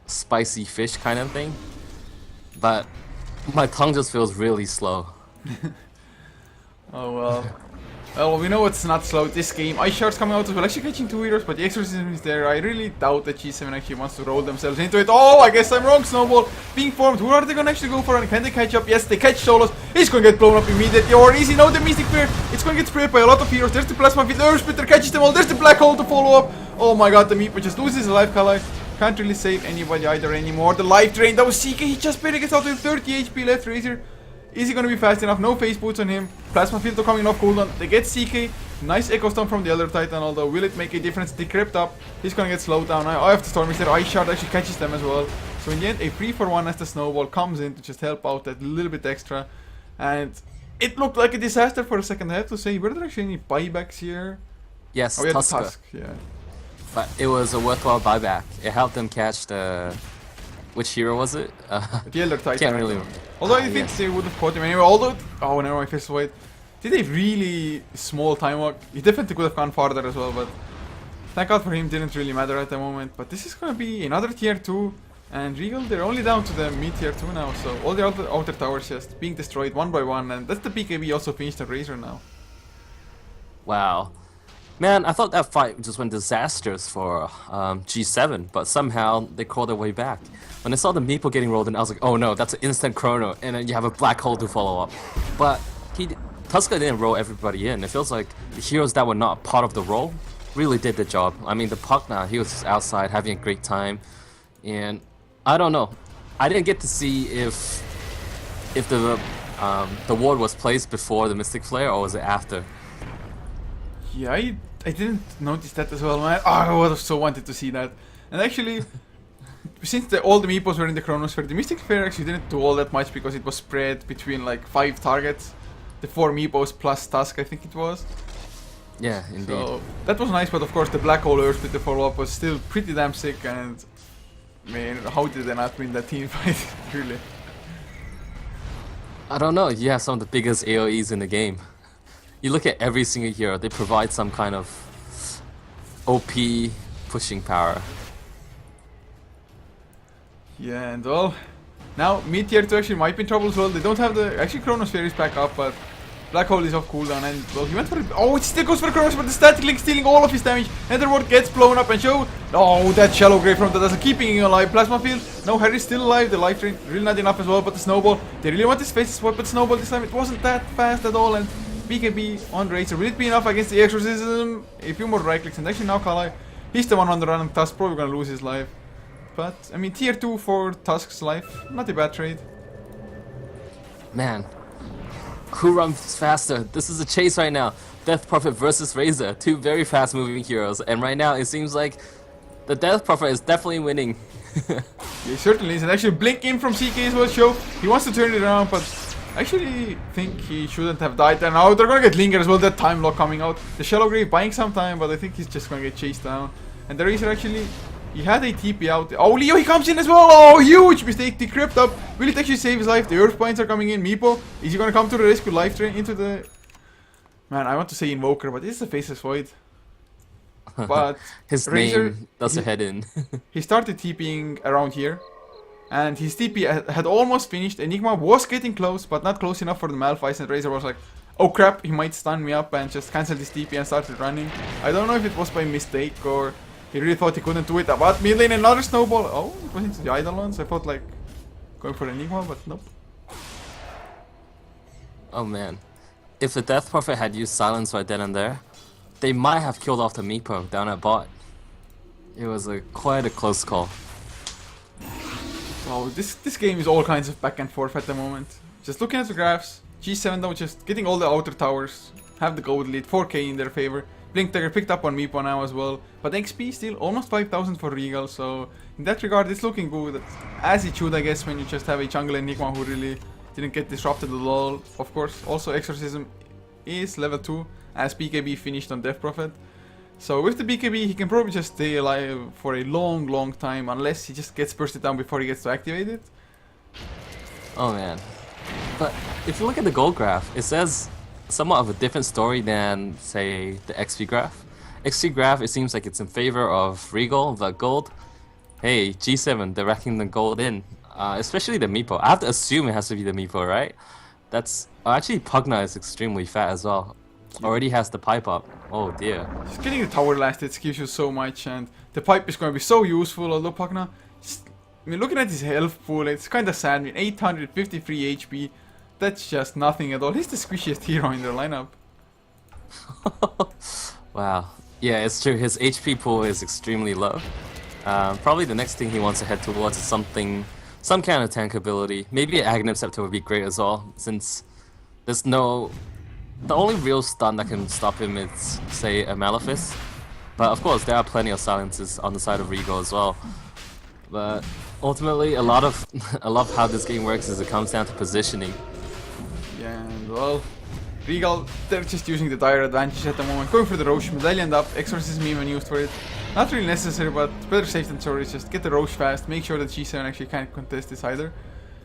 spicy fish kind of thing. But my tongue just feels really slow. Oh well. Well, we know it's not slow this game. Ice Shard's coming out as well, actually catching 2 heroes, but the Exorcism is there. I really doubt that GSe7en actually wants to roll themselves into it. Oh, I guess I'm wrong, Snowball. Being formed, who are they gonna actually go for? And can they catch up? Yes, they catch Solos. He's gonna get blown up immediately. Or easy, no, the Mystic Fear. It's gonna get sprayed by a lot of heroes. There's the Plasma Field, the Earth Splitter catches them all. There's the Black Hole to follow up. Oh my god, the Meepo just loses his life, Kalai. Can't really save anybody either anymore. The Life Drain, that was CK. He just barely gets out with 30 HP left. Razor. Is he gonna be fast enough? No face boots on him. Plasma Filter coming off cooldown. They get CK. Nice Echo Storm from the other Titan, although will it make a difference? They crept up. He's gonna get slowed down. I have to Storm. Is there Ice Shard actually catches them as well. So in the end, a 3-for-1 as the Snowball comes in to just help out that little bit extra. And it looked like a disaster for a second, I have to say. Were there actually any buybacks here? Yes, Oh, we had the Tusker. Tusk, yeah. But it was a worthwhile buyback. It helped them catch the... Which hero was it? The Elder Titan. Can't really remember. Although I think they would have caught him anyway. Although, oh, never mind, Fist Void. Did a really small time walk. He definitely could have gone farther as well, but thank god for him, didn't really matter at the moment. But this is gonna be another tier 2, and Regal, they're only down to the mid tier 2 now, so all the outer towers just being destroyed one by one, and that's the BKB also finished the Razor now. Wow. Man, I thought that fight just went disastrous for G7, but somehow they crawled their way back. When I saw the Meepo getting rolled in, I was like, oh no, that's an instant chrono, and then you have a Black Hole to follow up. But Tusker didn't roll everybody in. It feels like the heroes that were not part of the roll really did the job. I mean, the Pugna, he was just outside having a great time, and I don't know. I didn't get to see if the ward was placed before the Mystic Flare or was it after. Yeah, I didn't notice that as well, man. Oh, I would have so wanted to see that. And actually, since all the Meepos were in the Chronosphere, the Mystic Flare actually didn't do all that much because it was spread between like 5 targets. The 4 Meepos plus Tusk, I think it was. Yeah, indeed. So that was nice, but of course the Black Hole Earth with the follow-up was still pretty damn sick, and man, how did they not win that team fight, really? I don't know, you have some of the biggest AoEs in the game. You look at every single hero, they provide some kind of OP pushing power. Yeah, and well, now mid tier 2 actually might be in trouble as well. They don't have the... Actually, Chronosphere is back up, but Black Hole is off cooldown, and well, he went for it. Oh, it still goes for Chronosphere, but the Static Link stealing all of his damage. Netherworld gets blown up and show. Oh, that Shallow Grave from Dota keeping him alive. Plasma Field. No, Harry's still alive. The Life Drain really not enough as well, but the Snowball. They really want his face swap, but Snowball this time it wasn't that fast at all, and BKB on Razor. Will it be enough against the Exorcism? A few more right clicks, and actually now Kalai, he's the one on the run, and Tusk probably gonna lose his life. But, I mean, tier 2 for Tusk's life, not a bad trade. Man, who runs faster? This is a chase right now. Death Prophet versus Razor, 2 very fast moving heroes, and right now it seems like the Death Prophet is definitely winning. Yeah, he certainly is, and actually Blink in from CK as well, show. He wants to turn it around, but I actually think he shouldn't have died there. Now they're gonna get Linger as well, that time lock coming out. The Shallow Grave buying some time, but I think he's just gonna get chased down. And the Razor actually, he had a TP out. Oh, Leo, he comes in as well. Oh, huge mistake. He crept up. Will it actually save his life? The Earth Pines are coming in. Meepo, is he gonna come to the rescue? Life Drain into the... Man, I want to say Invoker, but this is a Faceless Void. But his Razor, name does a head in. he started TPing around here. And his TP had almost finished. Enigma was getting close, but not close enough for the Malphite. And Razor was like, oh crap, he might stun me up, and just cancelled his TP and started running. I don't know if it was by mistake or he really thought he couldn't do it. But mid lane, another Snowball. Oh, it went into the Eidolons. I thought like going for Enigma, but nope. Oh man. If the Death Prophet had used Silence right then and there, they might have killed off the Meepo down at bot. It was quite a close call. Wow, this game is all kinds of back and forth at the moment. Just looking at the graphs, GSe7en though just getting all the outer towers, have the gold lead, 4k in their favor. Blink Dagger picked up on Meepo now as well, but XP still almost 5,000 for Regal, so in that regard it's looking good, as it should I guess when you just have a jungle Enigma who really didn't get disrupted at all. Of course, also Exorcism is level 2, as BKB finished on Death Prophet. So with the BKB he can probably just stay alive for a long time, unless he just gets bursted down before he gets to activate it. Oh man. But if you look at the gold graph, it says somewhat of a different story than, say, the XP graph. XP graph, it seems like it's in favor of Regal, but gold, hey, GSe7en, they're racking the gold in. Especially the Meepo. I have to assume it has to be the Meepo, right? That's... actually, Pugna is extremely fat as well. Already has the pipe up. Oh dear. Just getting the tower lasted gives you so much, and the pipe is going to be so useful, although Pugna... I mean, looking at his health pool, it's kind of sad. I mean, 853 HP, that's just nothing at all. He's the squishiest hero in their lineup. Wow. Yeah, it's true. His HP pool is extremely low. Probably the next thing he wants to head towards is some kind of tank ability. Maybe an Aghanim Scepter would be great as well, since there's no... The only real stun that can stop him is, say, a Malefice. But of course, there are plenty of silences on the side of Regal as well. But ultimately, a lot of how this game works is it comes down to positioning. Yeah, and well, Regal, they're just using the dire advantage at the moment, going for the Roche, Medallion up, Exorcism even used for it. Not really necessary, but better safe than sorry. Just get the Roche fast, make sure that GSe7en actually can't contest this either.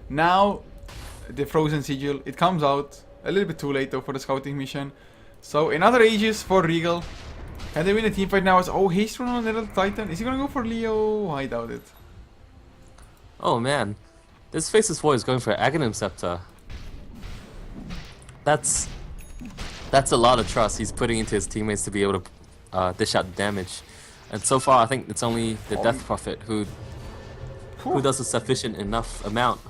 Now, the Frozen Sigil, it comes out a little bit too late though for the scouting mission. So another Aegis for Regal. Can they win a teamfight now? Oh, Haste Rune on Nether Titan. Is he gonna go for Leo? I doubt it. Oh man, this Faceless Void is going for Aghanim Scepter. That's a lot of trust he's putting into his teammates to be able to dish out damage. And so far, I think it's only the Death Prophet who does a sufficient enough amount.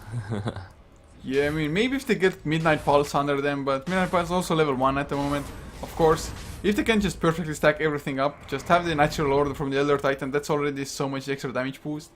Yeah, I mean, maybe if they get Midnight Pulse under them, but Midnight Pulse is also level 1 at the moment. Of course, if they can just perfectly stack everything up, just have the natural order from the Elder Titan, that's already so much extra damage boost.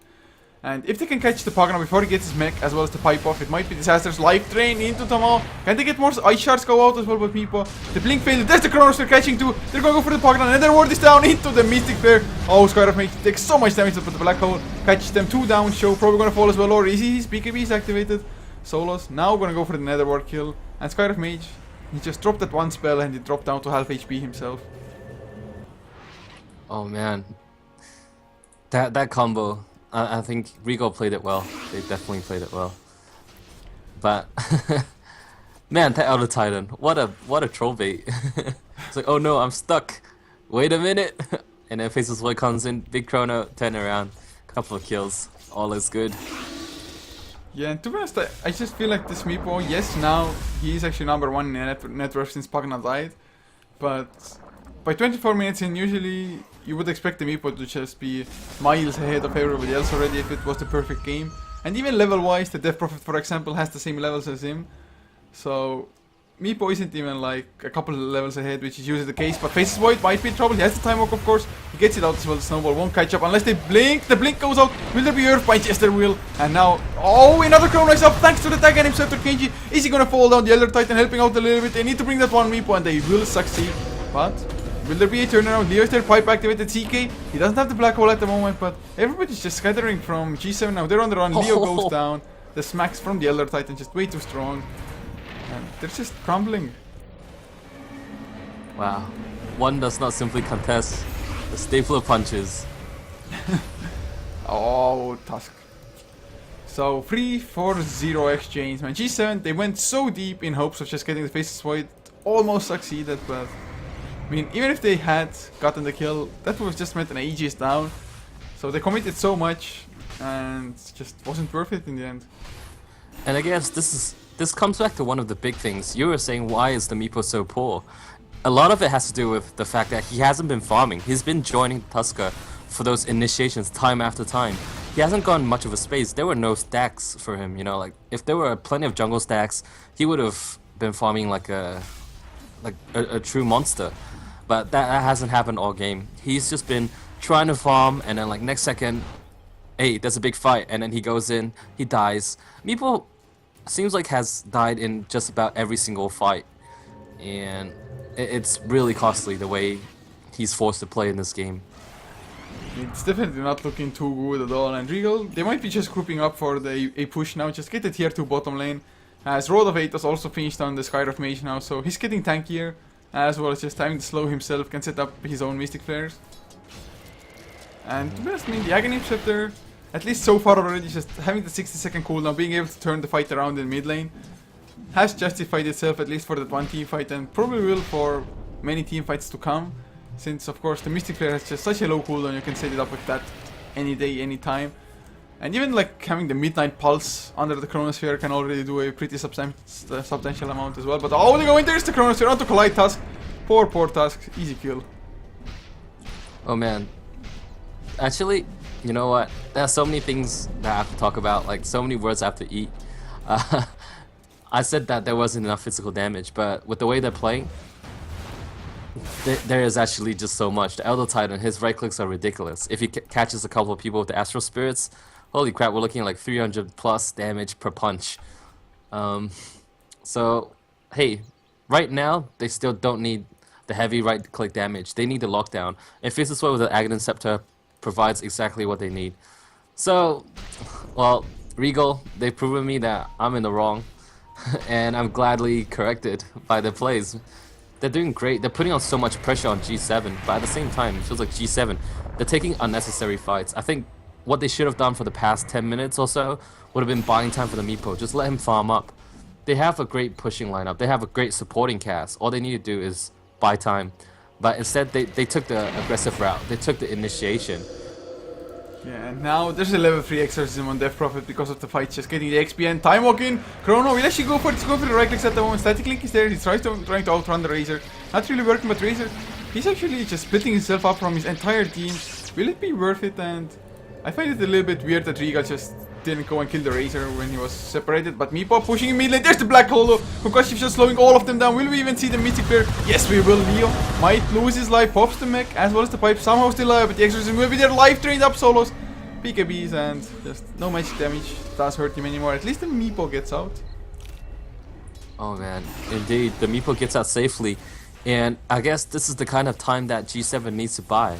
And if they can catch the Pugna before he gets his mech, as well as the pipe off, it might be disastrous. Life Drain into Tamal. Can they get more Ice Shards go out as well with Meepo? The Blink failed. There's the Chronos they're catching too. They're going to go for the Pugna. Another ward is down into the Mystic Flare. Oh, Skyrock Mage takes so much damage to put the Black Hole. Catches them 2 down. Show probably going to fall as well. Or easy. His BKB is activated. Solos now going to go for the Nether Ward kill. And Skyrock Mage, he just dropped that one spell and he dropped down to half HP himself. Oh man. That combo. I think Regal played it well. They definitely played it well. But man, that Elder Titan, what a troll bait. It's like, oh no, I'm stuck. Wait a minute. And then Faceless Void comes in, big chrono, turn around, couple of kills, all is good. Yeah, and to be honest, I just feel like this Meepo, yes, now he is actually number 1 in net worth since Pugna died, but by 24 minutes in, usually you would expect the Meepo to just be miles ahead of everybody else already if it was the perfect game. And even level-wise, the Death Prophet, for example, has the same levels as him. So Meepo isn't even like a couple of levels ahead, which is usually the case. But Faceless Void might be in trouble. He has the time walk, of course. He gets it out as well. The Snowball won't catch up unless they blink. The blink goes out. Will there be Earthbind? Yes, there will. And now, oh, another Chrono is up thanks to the tag and himself to Kenji. Is he gonna fall down? The Elder Titan helping out a little bit. They need to bring that one Meepo and they will succeed. But will there be a turnaround? Leo is there, pipe activated, CK. He doesn't have the Black Hole at the moment, but everybody's just scattering from GSe7en now. They're on the run. Leo goes down. The smacks from the Elder Titan just way too strong. And they're just crumbling. Wow. One does not simply contest the staple of punches. Oh, Tusk. So 3-4-0 exchange, man. GSe7en, they went so deep in hopes of just getting the Faceless Void. Almost succeeded, but I mean, even if they had gotten the kill, that would have just meant an Aegis down. So they committed so much, and just wasn't worth it in the end. And I guess this comes back to one of the big things. You were saying, why is the Meepo so poor? A lot of it has to do with the fact that he hasn't been farming. He's been joining Tusker for those initiations time after time. He hasn't gotten much of a space. There were no stacks for him, you know, like if there were plenty of jungle stacks, he would have been farming like a true monster. but that hasn't happened all game. He's just been trying to farm, and then like next second, hey, there's a big fight, and then he goes in, he dies. Meepo seems like has died in just about every single fight, and it's really costly the way he's forced to play in this game. It's definitely not looking too good at all, and Regal, they might be just grouping up for a push now, just get the tier 2 bottom lane, as Road of Atos also finished on the Skyrock Mage now, so he's getting tankier, as well as just having to slow himself, can set up his own Mystic Flares. And to be honest, I mean, the Aghanim Scepter, at least so far already, just having the 60-second cooldown, being able to turn the fight around in mid lane, has justified itself at least for that one team fight, and probably will for many team fights to come. Since, of course, the Mystic Flare has just such a low cooldown, you can set it up with that any day, any time. And even like having the Midnight Pulse under the Chronosphere can already do a pretty substantial amount as well. But oh, they go in, there's the Chronosphere onto Collide Tusk. Poor Tusk, easy kill. Oh man. Actually, you know what? There are so many things that I have to talk about, like so many words I have to eat. I said that there wasn't enough physical damage, but with the way they're playing, there is actually just so much. The Elder Titan, his right clicks are ridiculous. If he catches a couple of people with the Astral Spirits, holy crap, we're looking at like 300 plus damage per punch. So, hey, right now, they still don't need the heavy right click damage. They need the lockdown. And Faceless Void with the Aghanim Scepter provides exactly what they need. So, well, Regal, they've proven me that I'm in the wrong. And I'm gladly corrected by their plays. They're doing great. They're putting on so much pressure on G7, but at the same time, it feels like G7, they're taking unnecessary fights. I think what they should have done for the past 10 minutes or so would have been buying time for the Meepo. Just let him farm up. They have a great pushing lineup. They have a great supporting cast. All they need to do is buy time. But instead, they took the aggressive route. They took the initiation. Yeah, and now there's a level 3 exorcism on Death Prophet because of the fight, just getting the XP and time walking. Chrono will actually go for it, go for the right clicks at the moment. Static Link is there, he's trying to outrun the Razor. Not really working, but Razor, he's actually just splitting himself up from his entire team. Will it be worth it? And I find it a little bit weird that Regal just didn't go and kill the Razor when he was separated. But Meepo pushing in mid lane, there's the Black Hole. Concussion just slowing all of them down. Will we even see the Mythic Flare? Yes, we will. Leo might lose his life, pops the mech as well as the pipe, somehow still alive, but the exorcism will be there, live trained up solos. BKBs and just no magic damage does hurt him anymore. At least the Meepo gets out. Oh man, indeed, the Meepo gets out safely. And I guess this is the kind of time that G7 needs to buy.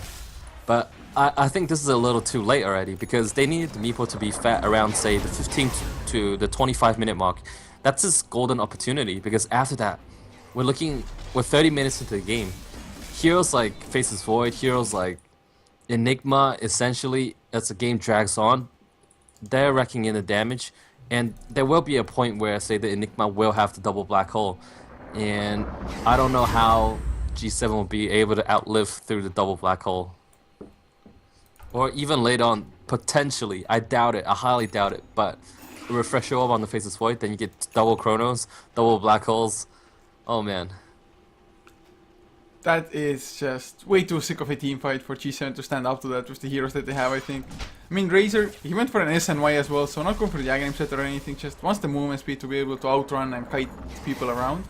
But I think this is a little too late already, because they needed the Meepo to be fat around, say, the 15 to the 25-minute mark. That's his golden opportunity, because after that, we're 30 minutes into the game. Heroes like Faceless Void, heroes like Enigma, essentially, as the game drags on, they're wrecking in the damage, and there will be a point where, say, the Enigma will have the double black hole, and I don't know how G7 will be able to outlive through the double black hole. Or even later on, potentially, I doubt it, I highly doubt it, but refresh your orb on the Faceless Void, then you get double Chronos, double black holes. Oh man. That is just way too sick of a team fight for G7 to stand up to that with the heroes that they have, I think. I mean, Razor, he went for an SNY as well, so not going for the Aghanim Scepter or anything, just wants the movement speed to be able to outrun and kite people around.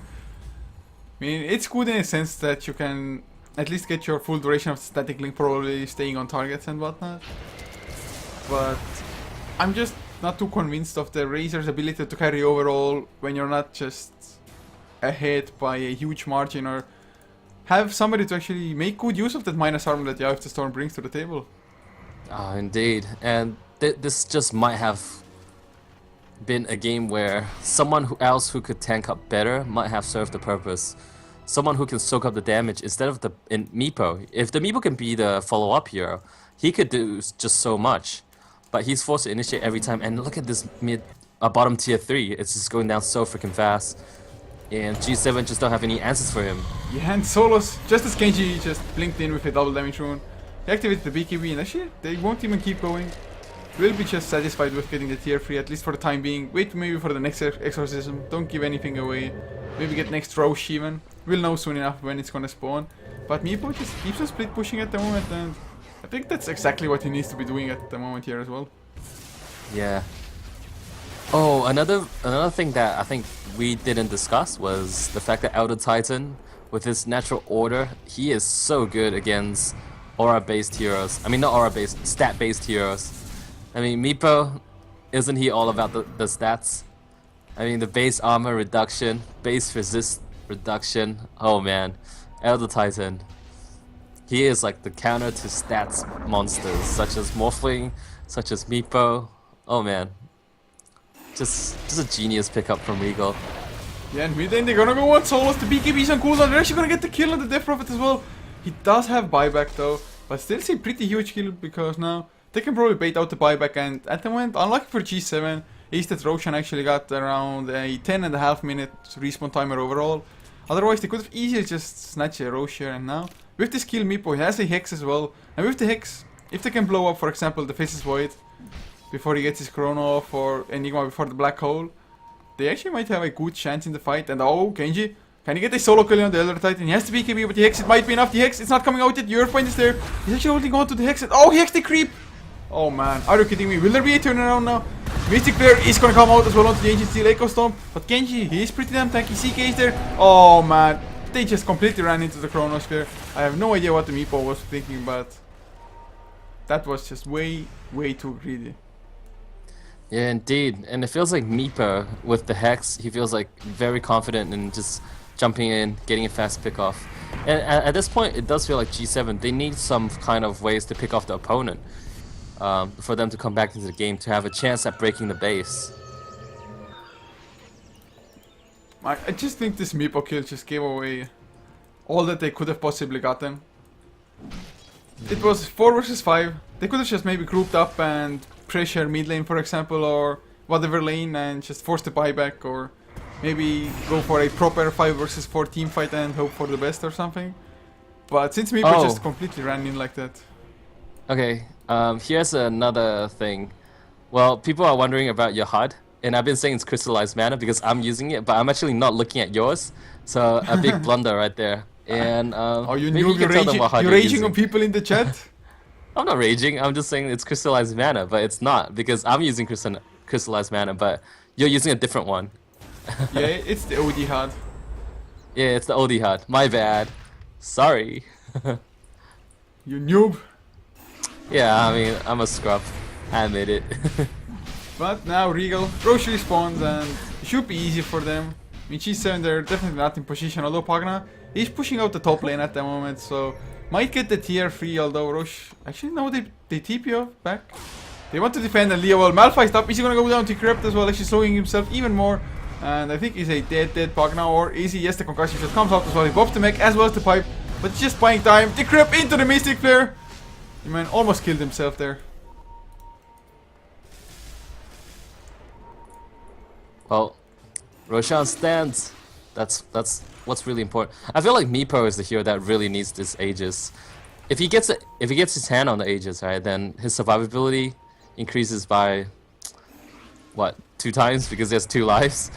I mean, it's good in a sense that you can at least get your full duration of static link, probably staying on targets and whatnot. But I'm just not too convinced of the Razor's ability to carry overall when you're not just ahead by a huge margin, or have somebody to actually make good use of that minus armor that Eye of the Storm brings to the table. Ah, indeed. And this just might have been a game where someone else who could tank up better might have served the purpose. Someone who can soak up the damage instead of the Meepo. If the Meepo can be the follow-up hero, he could do just so much. But he's forced to initiate every time. And look at this bottom tier 3. It's just going down so freaking fast. And G7 just don't have any answers for him. Yeah, and Solos, just as Kenji just blinked in with a double damage rune. He activated the BKB, and actually, they won't even keep going. Will be just satisfied with getting the tier 3, at least for the time being. Wait maybe for the next exorcism, don't give anything away. Maybe get next Roche even. We'll know soon enough when it's gonna spawn. But Meepo just keeps on split pushing at the moment, and I think that's exactly what he needs to be doing at the moment here as well. Yeah. Oh, another thing that I think we didn't discuss was the fact that Elder Titan with his natural order, he is so good against aura-based heroes. I mean, not aura-based, stat-based heroes. I mean, Meepo, isn't he all about the stats? I mean, the base armor reduction, base resist reduction. Oh man, Elder Titan. He is like the counter to stats monsters, such as Morphling, such as Meepo. Oh man. Just a genius pickup from Regal. Yeah, and then they're gonna go on solos. The BKB's on cooldown. They're actually gonna get the kill on the Death Prophet as well. He does have buyback though, but still see pretty huge kill because now they can probably bait out the buyback. And at the moment, unlucky for GSe7en, is that Roshan actually got around a 10.5 minute respawn timer overall. Otherwise, they could have easily just snatched a Roshan. And now with this kill, Meepo, he has a Hex as well. And with the Hex, if they can blow up, for example, the Faceless Void before he gets his Chrono off, or Enigma before the Black Hole, they actually might have a good chance in the fight. And oh, Genji, can he get a solo kill on the Elder Titan? He has the BKB, but the Hex, it might be enough. The Hex, it's not coming out yet. Your point is there. He's actually holding on to the Hex. Oh, he hexed the creep. Oh man, are you kidding me? Will there be a turnaround now? Mystic Flare is gonna come out as well onto the Ancient Steel Echo Storm. But Genji, he is pretty damn tanky. CK is there. Oh man, they just completely ran into the Chronosphere. I have no idea what the Meepo was thinking, but that was just way too greedy. Yeah, indeed. And it feels like Meepo, with the Hex, he feels like very confident in just jumping in, getting a fast pick off. And at this point, it does feel like GSe7en, they need some kind of ways to pick off the opponent for them to come back into the game, to have a chance at breaking the base. I just think this Meepo kill just gave away all that they could have possibly gotten. It was 4 versus 5. They could have just maybe grouped up and pressure mid lane, for example, or whatever lane, and just force the buyback, or maybe go for a proper 5 versus 4 team fight and hope for the best or something. But since Meepo just completely ran in like that. Okay, here's another thing. Well, people are wondering about your HUD, and I've been saying it's crystallized mana because I'm using it, but I'm actually not looking at yours. So a big blunder right there. And oh, you maybe knew you can tell them what HUD you're you're raging using. on people in the chat? I'm not raging, I'm just saying it's crystallized mana, but it's not, because I'm using crystallized mana, but you're using a different one. Yeah, it's the OD HUD. Yeah, it's the OD HUD. My bad. Sorry. You noob. Yeah, I mean, I'm a scrub. I admit it. But now Regal, Roche respawns, and it should be easy for them. I mean, GSe7en, they're definitely not in position, although Pagna is pushing out the top lane at the moment, so might get the tier 3, although Roche... Actually, no, they TP off back. They want to defend, and Leo, well, Malphite's up. Is he gonna go down to Crypt as well, actually slowing himself even more? And I think he's a dead Pagna, or is he? Yes, the concussion just comes out as well. He bobs the mech as well as the pipe, but it's just buying time. The Crypt into the Mystic Flare. The man almost killed himself there. Well, Roshan stands. That's what's really important. I feel like Meepo is the hero that really needs this Aegis. If he gets his hand on the Aegis, right, then his survivability increases by what, 2 times, because he has 2 lives.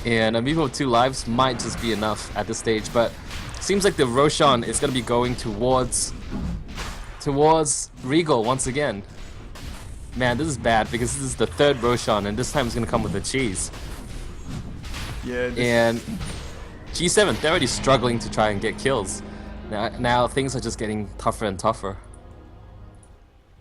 And a Meepo with 2 lives might just be enough at this stage, but seems like the Roshan is gonna be going towards Regal once again. Man, this is bad because this is the 3rd Roshan, and this time it's gonna come with the cheese. Yeah. And GSe7en, they're already struggling to try and get kills. Now things are just getting tougher and tougher.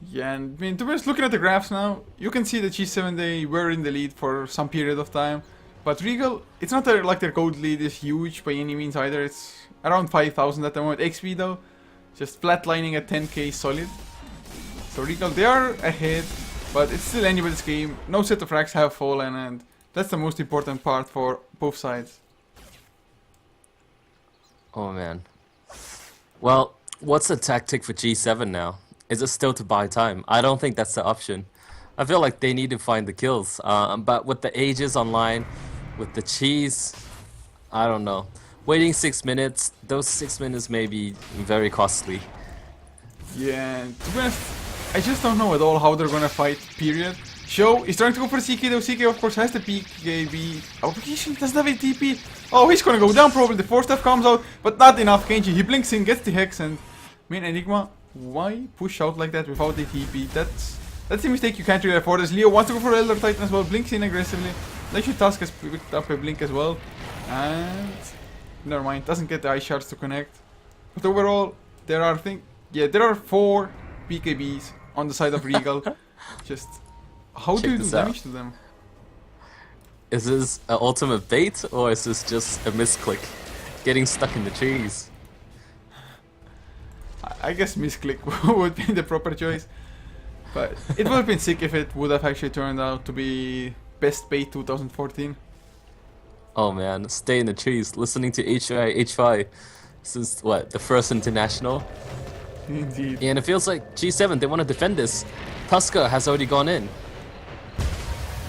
Yeah, and I mean, to be honest, looking at the graphs now, you can see that GSe7en, they were in the lead for some period of time. But Regal, it's not like their gold lead is huge by any means either. It's around 5,000 at the moment. XP though, just flatlining at 10k solid. So Regal, they are ahead, but it's still anybody's game. No set of frags have fallen, and that's the most important part for both sides. Oh man. Well, what's the tactic for GSe7en now? Is it still to buy time? I don't think that's the option. I feel like they need to find the kills. But with the Aegis online, with the cheese, I don't know. Waiting 6 minutes, those 6 minutes may be very costly. Yeah, to be honest, I just don't know at all how they're gonna fight, period. Show is trying to go for CK though. CK of course has the PKB. Oh, he doesn't have a TP. Oh, he's gonna go down probably. The 4 stuff comes out, but not enough. Genji, he blinks in, gets the Hex, and I mean, Enigma, why push out like that without the TP? That's a mistake you can't really afford. As Leo wants to go for Elder Titan as well, blinks in aggressively. Actually, Tusk has picked up a blink as well. And never mind, doesn't get the ice shards to connect. But overall, there are there are 4 BKBs on the side of Regal. Just how do you do damage to them? Is this an ultimate bait or is this just a misclick? Getting stuck in the trees. I guess misclick would be the proper choice. But it would have been sick if it would have actually turned out to be best bait 2014. Oh man, stay in the trees, listening to H5 since what, the first international? Indeed. And it feels like G7, they want to defend this. Tusker has already gone in.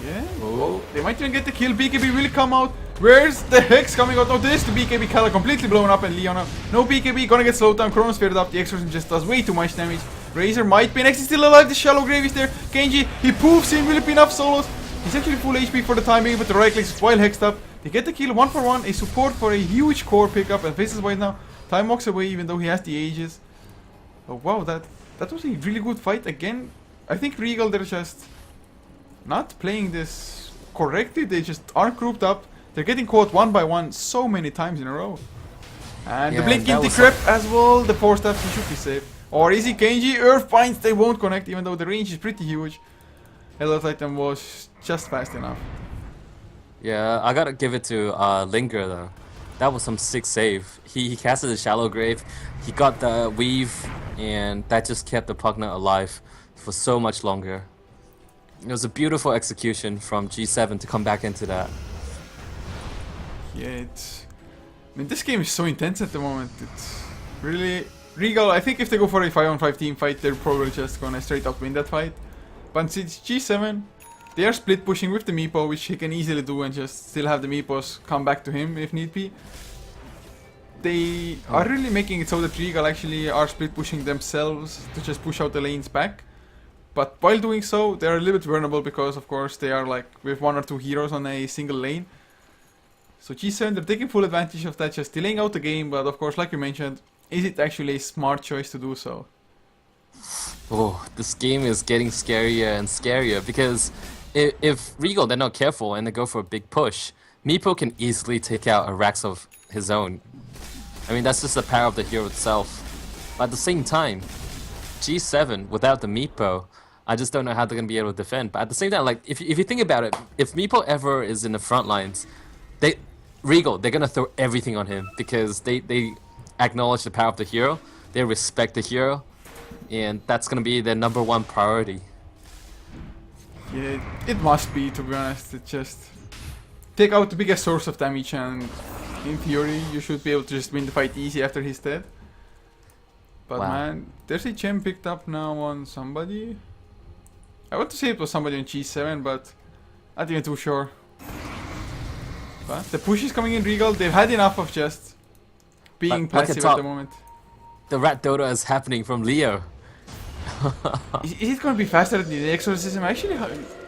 Yeah, oh, they might even get the kill. BKB will come out. Where's the Hex coming out? No, this the BKB Kala completely blown up and Leona. No BKB, gonna get slowed down. Chronosphere up. The Exorcism just does way too much damage. Razor might be next. He's still alive. The shallow grave is there. Kenji, he poofs in. Will it be enough solos? He's actually full HP for the time being, but the right click is while hexed up. They get the kill 1 for 1. A support for a huge core pickup and faces White now. Time walks away even though he has the ages. Oh wow, that was a really good fight again. I think Regal, they're just not playing this correctly. They just aren't grouped up. They're getting caught 1 by 1 so many times in a row. And the blink into Crep as well. The 4-step, he should be safe. Or is he Kenji? Earth Binds, they won't connect even though the range is pretty huge. Hello Titan was just fast enough. Yeah, I gotta give it to Linger though. That was some sick save. He casted a shallow grave, he got the weave, and that just kept the Pugna alive for so much longer. It was a beautiful execution from G7 to come back into that. Yeah, I mean, this game is so intense at the moment. It's really... Regal, I think if they go for a 5-on-5 team fight, they're probably just gonna straight up win that fight. But since G7, they are split pushing with the Meepo, which he can easily do and just still have the Meepos come back to him if need be. They are really making it so that Regal actually are split pushing themselves to just push out the lanes back. But while doing so, they are a little bit vulnerable because of course they are like with 1 or 2 heroes on a single lane. So G7, they're taking full advantage of that, just delaying out the game, but of course, like you mentioned, is it actually a smart choice to do so? Oh, this game is getting scarier and scarier because if Regal, they're not careful and they go for a big push, Meepo can easily take out a Rax of his own. I mean, that's just the power of the hero itself. But at the same time, G7, without the Meepo, I just don't know how they're going to be able to defend. But at the same time, like, if you think about it, if Meepo ever is in the front lines, Regal, they're going to throw everything on him because they acknowledge the power of the hero, they respect the hero, and that's going to be their #1 priority. Yeah, it must be, to be honest. It just take out the biggest source of damage and in theory you should be able to just win the fight easy after he's dead. But wow, man, there's a gem picked up now on somebody. I want to say it was somebody on G7, but not even too sure. But the push is coming in Regal. They've had enough of just being passive at the moment. The rat Dota is happening from Leo. Is it going to be faster than the Exorcism? I actually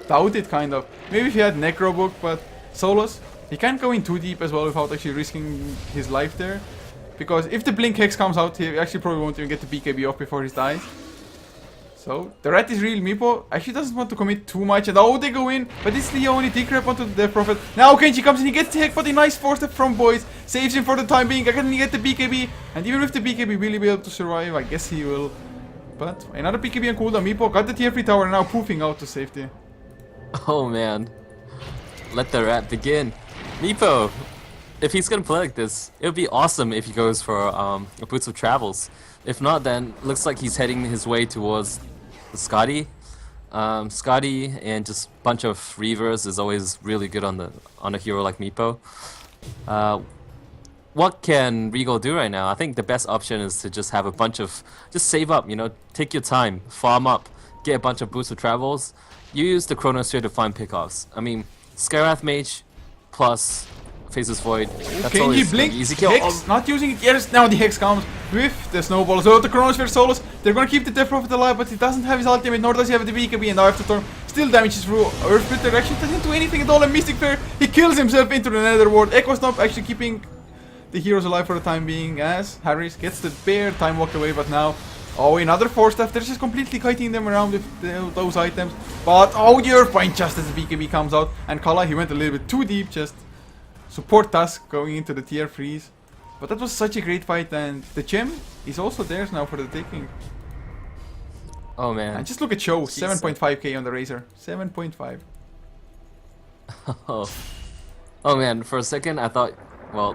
doubt it, kind of. Maybe if he had Necro Book, but Solos, he can't go in too deep as well without actually risking his life there. Because if the Blink Hex comes out, he actually probably won't even get the BKB off before he dies. So, the rat is real. Meepo actually doesn't want to commit too much. And oh, they go in. But it's Leo only decrep onto the Death Prophet. Now Kenji comes in. He gets the heck, but a nice 4-step from Boys. Saves him for the time being. Can he get the BKB? And even with the BKB, will he be able to survive? I guess he will. But another BKB on cooldown. Meepo got the tier 3 tower and now poofing out to safety. Oh man. Let the rat begin. Meepo, if he's gonna play like this, it would be awesome if he goes for a Boots of Travels. If not, then looks like he's heading his way towards the Scotty. Scotty and just a bunch of Reavers is always really good on a hero like Meepo. What can Regal do right now? I think the best option is to just have a bunch of... Just save up, you know, take your time, farm up, get a bunch of Boots of Travels, use the Chronosphere to find pickoffs. I mean, Skywrath Mage plus Faceless Void, that's always blink, easy kill. Hex, not using it. Yes, now the Hex comes with the Snowball. So the Chronosphere Solos, they're gonna keep the Death Prophet alive, but he doesn't have his ultimate, nor does he have the BKB, and now after turn, still damages through Earth Split direction, doesn't do anything at all, and Mystic Fair, he kills himself into the Nether Ward. Echo Stomp actually keeping the heroes alive for the time being, as Harris gets the bear time walked away, but now, oh, another 4-staff, they're just completely kiting them around with those items, but oh, the Earthbind just as the BKB comes out, and Kala, he went a little bit too deep, just support Tusk going into the tier 3s. But that was such a great fight, and the gem is also theirs now for the taking. Oh man. And just look at Show, Jeez. 7.5k on the Razor. 7.5. Oh man, for a second I thought, well,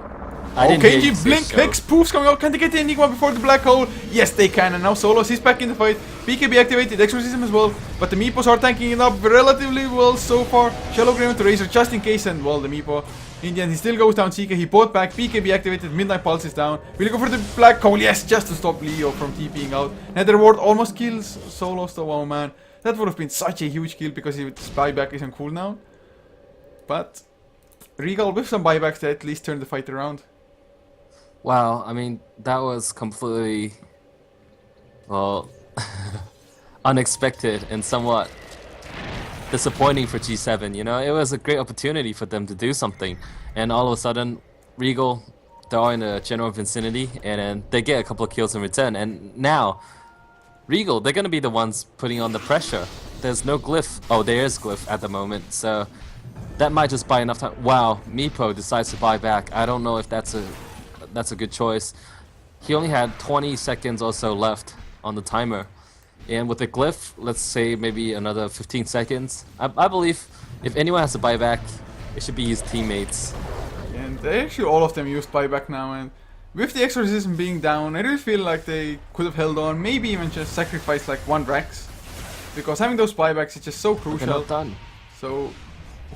I didn't hear you KG, say Blink, show. Hex, Poofs coming out. Can they get the Enigma before the black hole? Yes, they can. And now Solos, he's back in the fight. BKB activated, Exorcism as well. But the Meepos are tanking it up relatively well so far. Shallow Grave to Razor just in case. And well, the Meepo, in the end, he still goes down CK. He bought back. BKB activated, Midnight Pulse is down. Will he go for the black hole? Yes, just to stop Leo from TPing out. Nether Ward almost kills Solos though. Oh man, that would have been such a huge kill because his buyback is on cooldown. But Regal with some buybacks that at least turned the fight around. Wow, I mean, that was completely, well, unexpected and somewhat disappointing for G7, you know? It was a great opportunity for them to do something, and all of a sudden, Regal, they're all in a general vicinity, and then they get a couple of kills in return, and now, Regal, they're gonna be the ones putting on the pressure. There's no glyph. Oh, there is glyph at the moment, so that might just buy enough time. Wow, Meepo decides to buy back. I don't know if that's a good choice. He only had 20 seconds or so left on the timer. And with the glyph, let's say maybe another 15 seconds. I believe if anyone has to buy back, it should be his teammates. And actually all of them used buyback now, and with the Exorcism being down, I really feel like they could have held on, maybe even just sacrificed like one Drax. Because having those buybacks is just so They're crucial. not done. So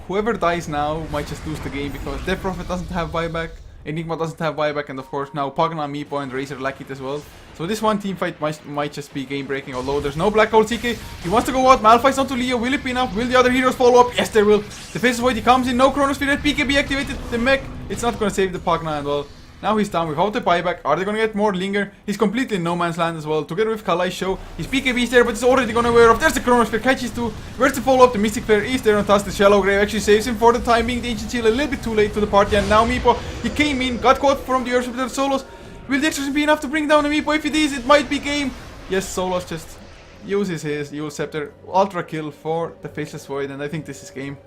whoever dies now might just lose the game because Death Prophet doesn't have buyback, Enigma doesn't have buyback, and of course now Pagna, Meepo and Razor lack it as well. So this one team fight might just be game breaking, although there's no Black Hole CK. He wants to go out, Malphite's onto Leo, will it be enough? Will the other heroes follow up? Yes, they will. The Faceless Void, he comes in, no Chronosphere, PKB activated, the mech, it's not gonna save the Pagna, and well, now he's down without the buyback. Are they gonna get more Linger? He's completely in no man's land as well. Together with Kalai Show. His BKB is there, but it's already gonna wear off. There's the Chronosphere, catches two. Where's the follow up? The Mystic Flare is there on Tusk. The Shallow Grave actually saves him for the time being. The Ancient Seal a little bit too late to the party. And now Meepo, he came in, got caught from the Earth with the Solos. Will the Exorcism be enough to bring down the Meepo? If it is, it might be game. Yes, Solos just uses his Eul Scepter. Ultra kill for the Faceless Void, and I think this is game.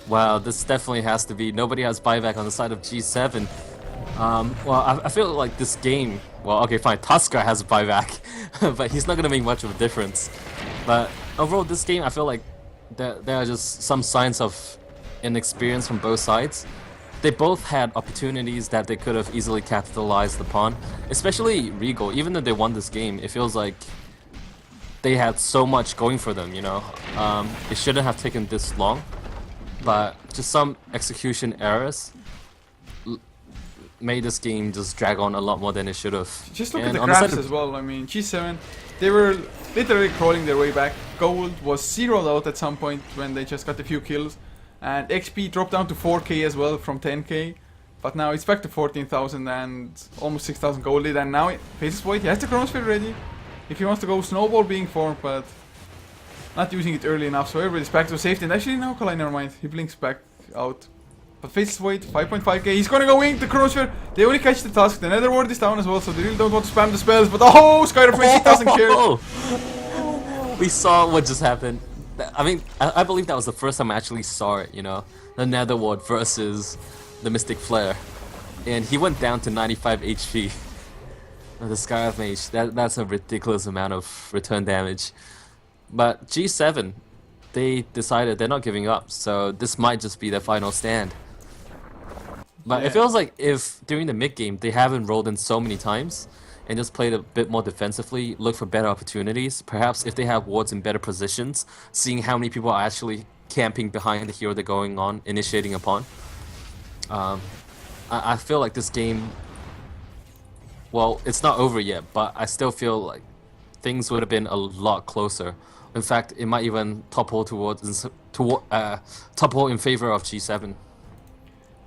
Wow, this definitely has to be. Nobody has buyback on the side of G7. Well, I feel like this game, well, okay, fine, Tusker has a buyback, but he's not going to make much of a difference. But overall, this game, I feel like there are just some signs of inexperience from both sides. They both had opportunities that they could have easily capitalized upon, especially Regal. Even though they won this game, it feels like they had so much going for them, you know. It shouldn't have taken this long, but just some execution errors made this game just drag on a lot more than it should have. Just look at the graphs as well. I mean, G7, they were literally crawling their way back. Gold was zeroed out at some point when they just got a few kills. And XP dropped down to 4k as well from 10k. But now it's back to 14,000 and almost 6,000 gold lead. And now Faceless Void, he has the Chronosphere ready. If he wants to go Snowball being formed, but not using it early enough. So everybody's back to safety. And actually, no, Kalai, never mind. He blinks back out. But Faceless Void, 5.5k, he's gonna go in, the Chronosphere, they only catch the Tusk, the Nether Ward is down as well, so they really don't want to spam the spells, but oh, Skyrim Face, he doesn't care. We saw what just happened. I mean, I believe that was the first time I actually saw it, you know, the Nether Ward versus the Mystic Flare. And he went down to 95 HP. The Skyrim Mage, that's a ridiculous amount of return damage. But G7, they decided they're not giving up, so this might just be their final stand. But it feels like if during the mid game they haven't rolled in so many times and just played a bit more defensively, look for better opportunities, perhaps if they have wards in better positions, seeing how many people are actually camping behind the hero they're going on, initiating upon. I feel like this game, well, it's not over yet, but I still feel like things would have been a lot closer. In fact, it might even topple topple in favor of G7.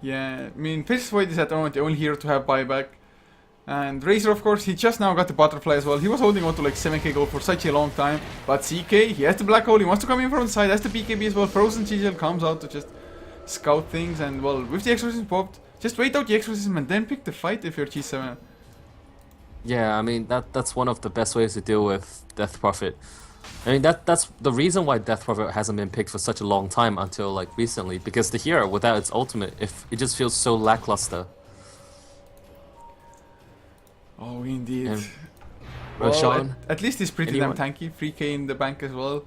Yeah, I mean, Faceless Void is at the moment the only hero to have buyback. And Razor, of course, he just now got the Butterfly as well. He was holding on to like 7k gold for such a long time. But CK, he has the Black Hole, he wants to come in from the side, has the BKB as well. Frozen Chisel comes out to just scout things. And well, with the Exorcism popped, just wait out the Exorcism and then pick the fight if you're G7. Yeah, I mean, that's one of the best ways to deal with Death Prophet. I mean, that's the reason why Death Prophet hasn't been picked for such a long time until like recently, because the hero without its ultimate, it just feels so lackluster. Oh, indeed. And Well, Roshan, at least he's pretty anyone? damn tanky. 3k in the bank as well.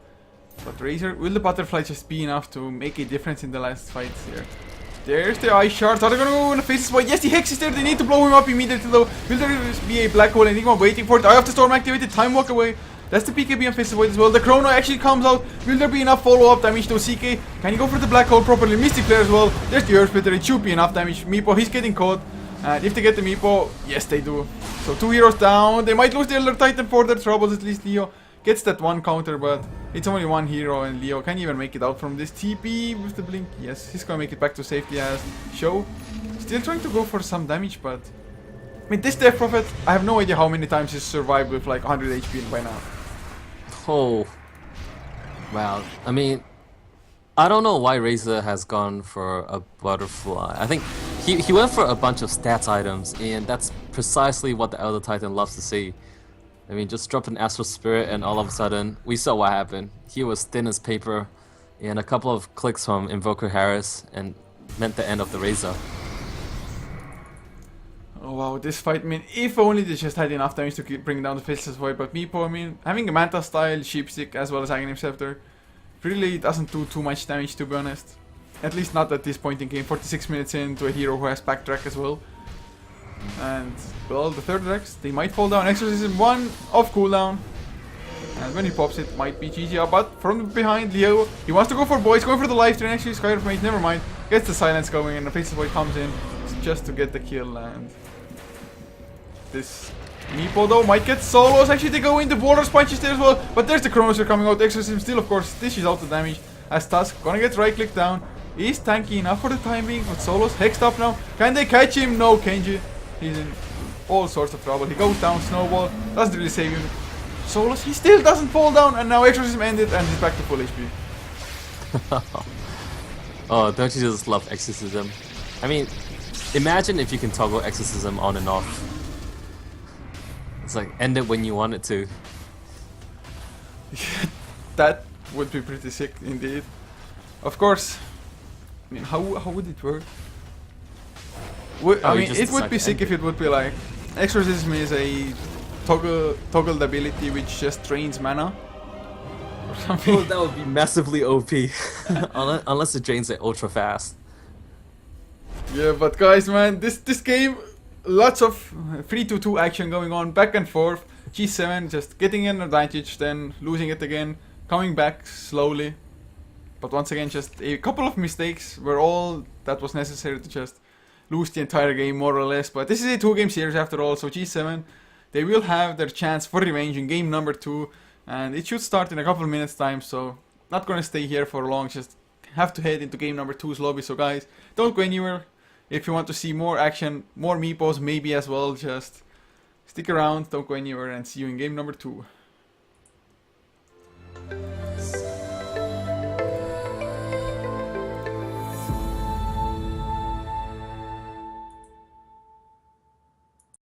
But Razor, will the butterfly just be enough to make a difference in the last fights here? There's the ice shards. Are they gonna go in the faces? Well, yes, the hex is there. They need to blow him up immediately though. Will there be a black hole? Enigma waiting for it. Eye of the Storm activated. Time walk away. That's the PKB on Faces Void as well. The Chrono actually comes out. Will there be enough follow-up damage to CK? Can he go for the black hole properly? Mystic Flare as well. There's the Earth Splitter. It should be enough damage. Meepo, he's getting caught. And if they get the Meepo, yes they do. So 2 heroes down. They might lose the Elder Titan for their troubles. At least Leo gets that one counter, but it's only one hero, and Leo can even make it out from this TP with the blink. Yes, he's gonna make it back to safety as Show. Still trying to go for some damage, but I mean, this Death Prophet, I have no idea how many times he's survived with like 100 HP by now. oh, wow. I mean, I don't know why Razor has gone for a butterfly. I think he went for a bunch of stats items, and that's precisely what the Elder Titan loves to see. I mean, just drop an Astral Spirit and all of a sudden, we saw what happened. He was thin as paper, and a couple of clicks from Invoker Harris and meant the end of the Razor. Oh wow, this fight, I mean, if only they just had enough damage to bring down the Faceless Void, but Meepo, I mean, having a Manta style, Sheepstick as well as Aghanim Scepter, really doesn't do too much damage, to be honest. At least not at this point in game, 46 minutes into a hero who has Backtrack as well. And, well, the third Rex, they might fall down. Exorcism 1 off cooldown. And when he pops it, might be GG. But from behind, Leo, he wants to go for boys, going for the life drain. Actually, Skyrim Mate, never mind. Gets the silence going, and the Faceless Void comes in just to get the kill. And this Meepo, though, might get solos. Actually, they go into Boulder's punches there as well. But there's the Chronosphere coming out. Exorcism still, of course, dishes out the damage. As Tusk, gonna get right-click down. Is tanky enough for the time being, but solos hexed up now. Can they catch him? No, Kenji. He's in all sorts of trouble. He goes down, Snowball, doesn't really save him. Solos, he still doesn't fall down, and now Exorcism ended, and he's back to full HP. Oh, don't you just love Exorcism? I mean, imagine if you can toggle Exorcism on and off. It's like, end it when you want it to. That would be pretty sick, indeed. Of course, I mean, how would it work? I mean, it would be sick if it would be like Exorcism is a toggled ability which just drains mana or something. Well, that would be massively OP. Unless it drains it ultra fast. Yeah, but guys, man, this game, lots of 3-2-2 action going on, back and forth. GSe7en just getting an advantage, then losing it again, coming back slowly. But once again, just a couple of mistakes were all that was necessary to just lose the entire game, more or less. But this is a 2-game series after all, so GSe7en, they will have their chance for revenge in game number 2, and it should start in a couple of minutes time, so not gonna stay here for long, just have to head into game number 2's lobby. So guys, don't go anywhere. If you want to see more action, more Meepos maybe as well, just stick around, don't go anywhere, and see you in game number 2.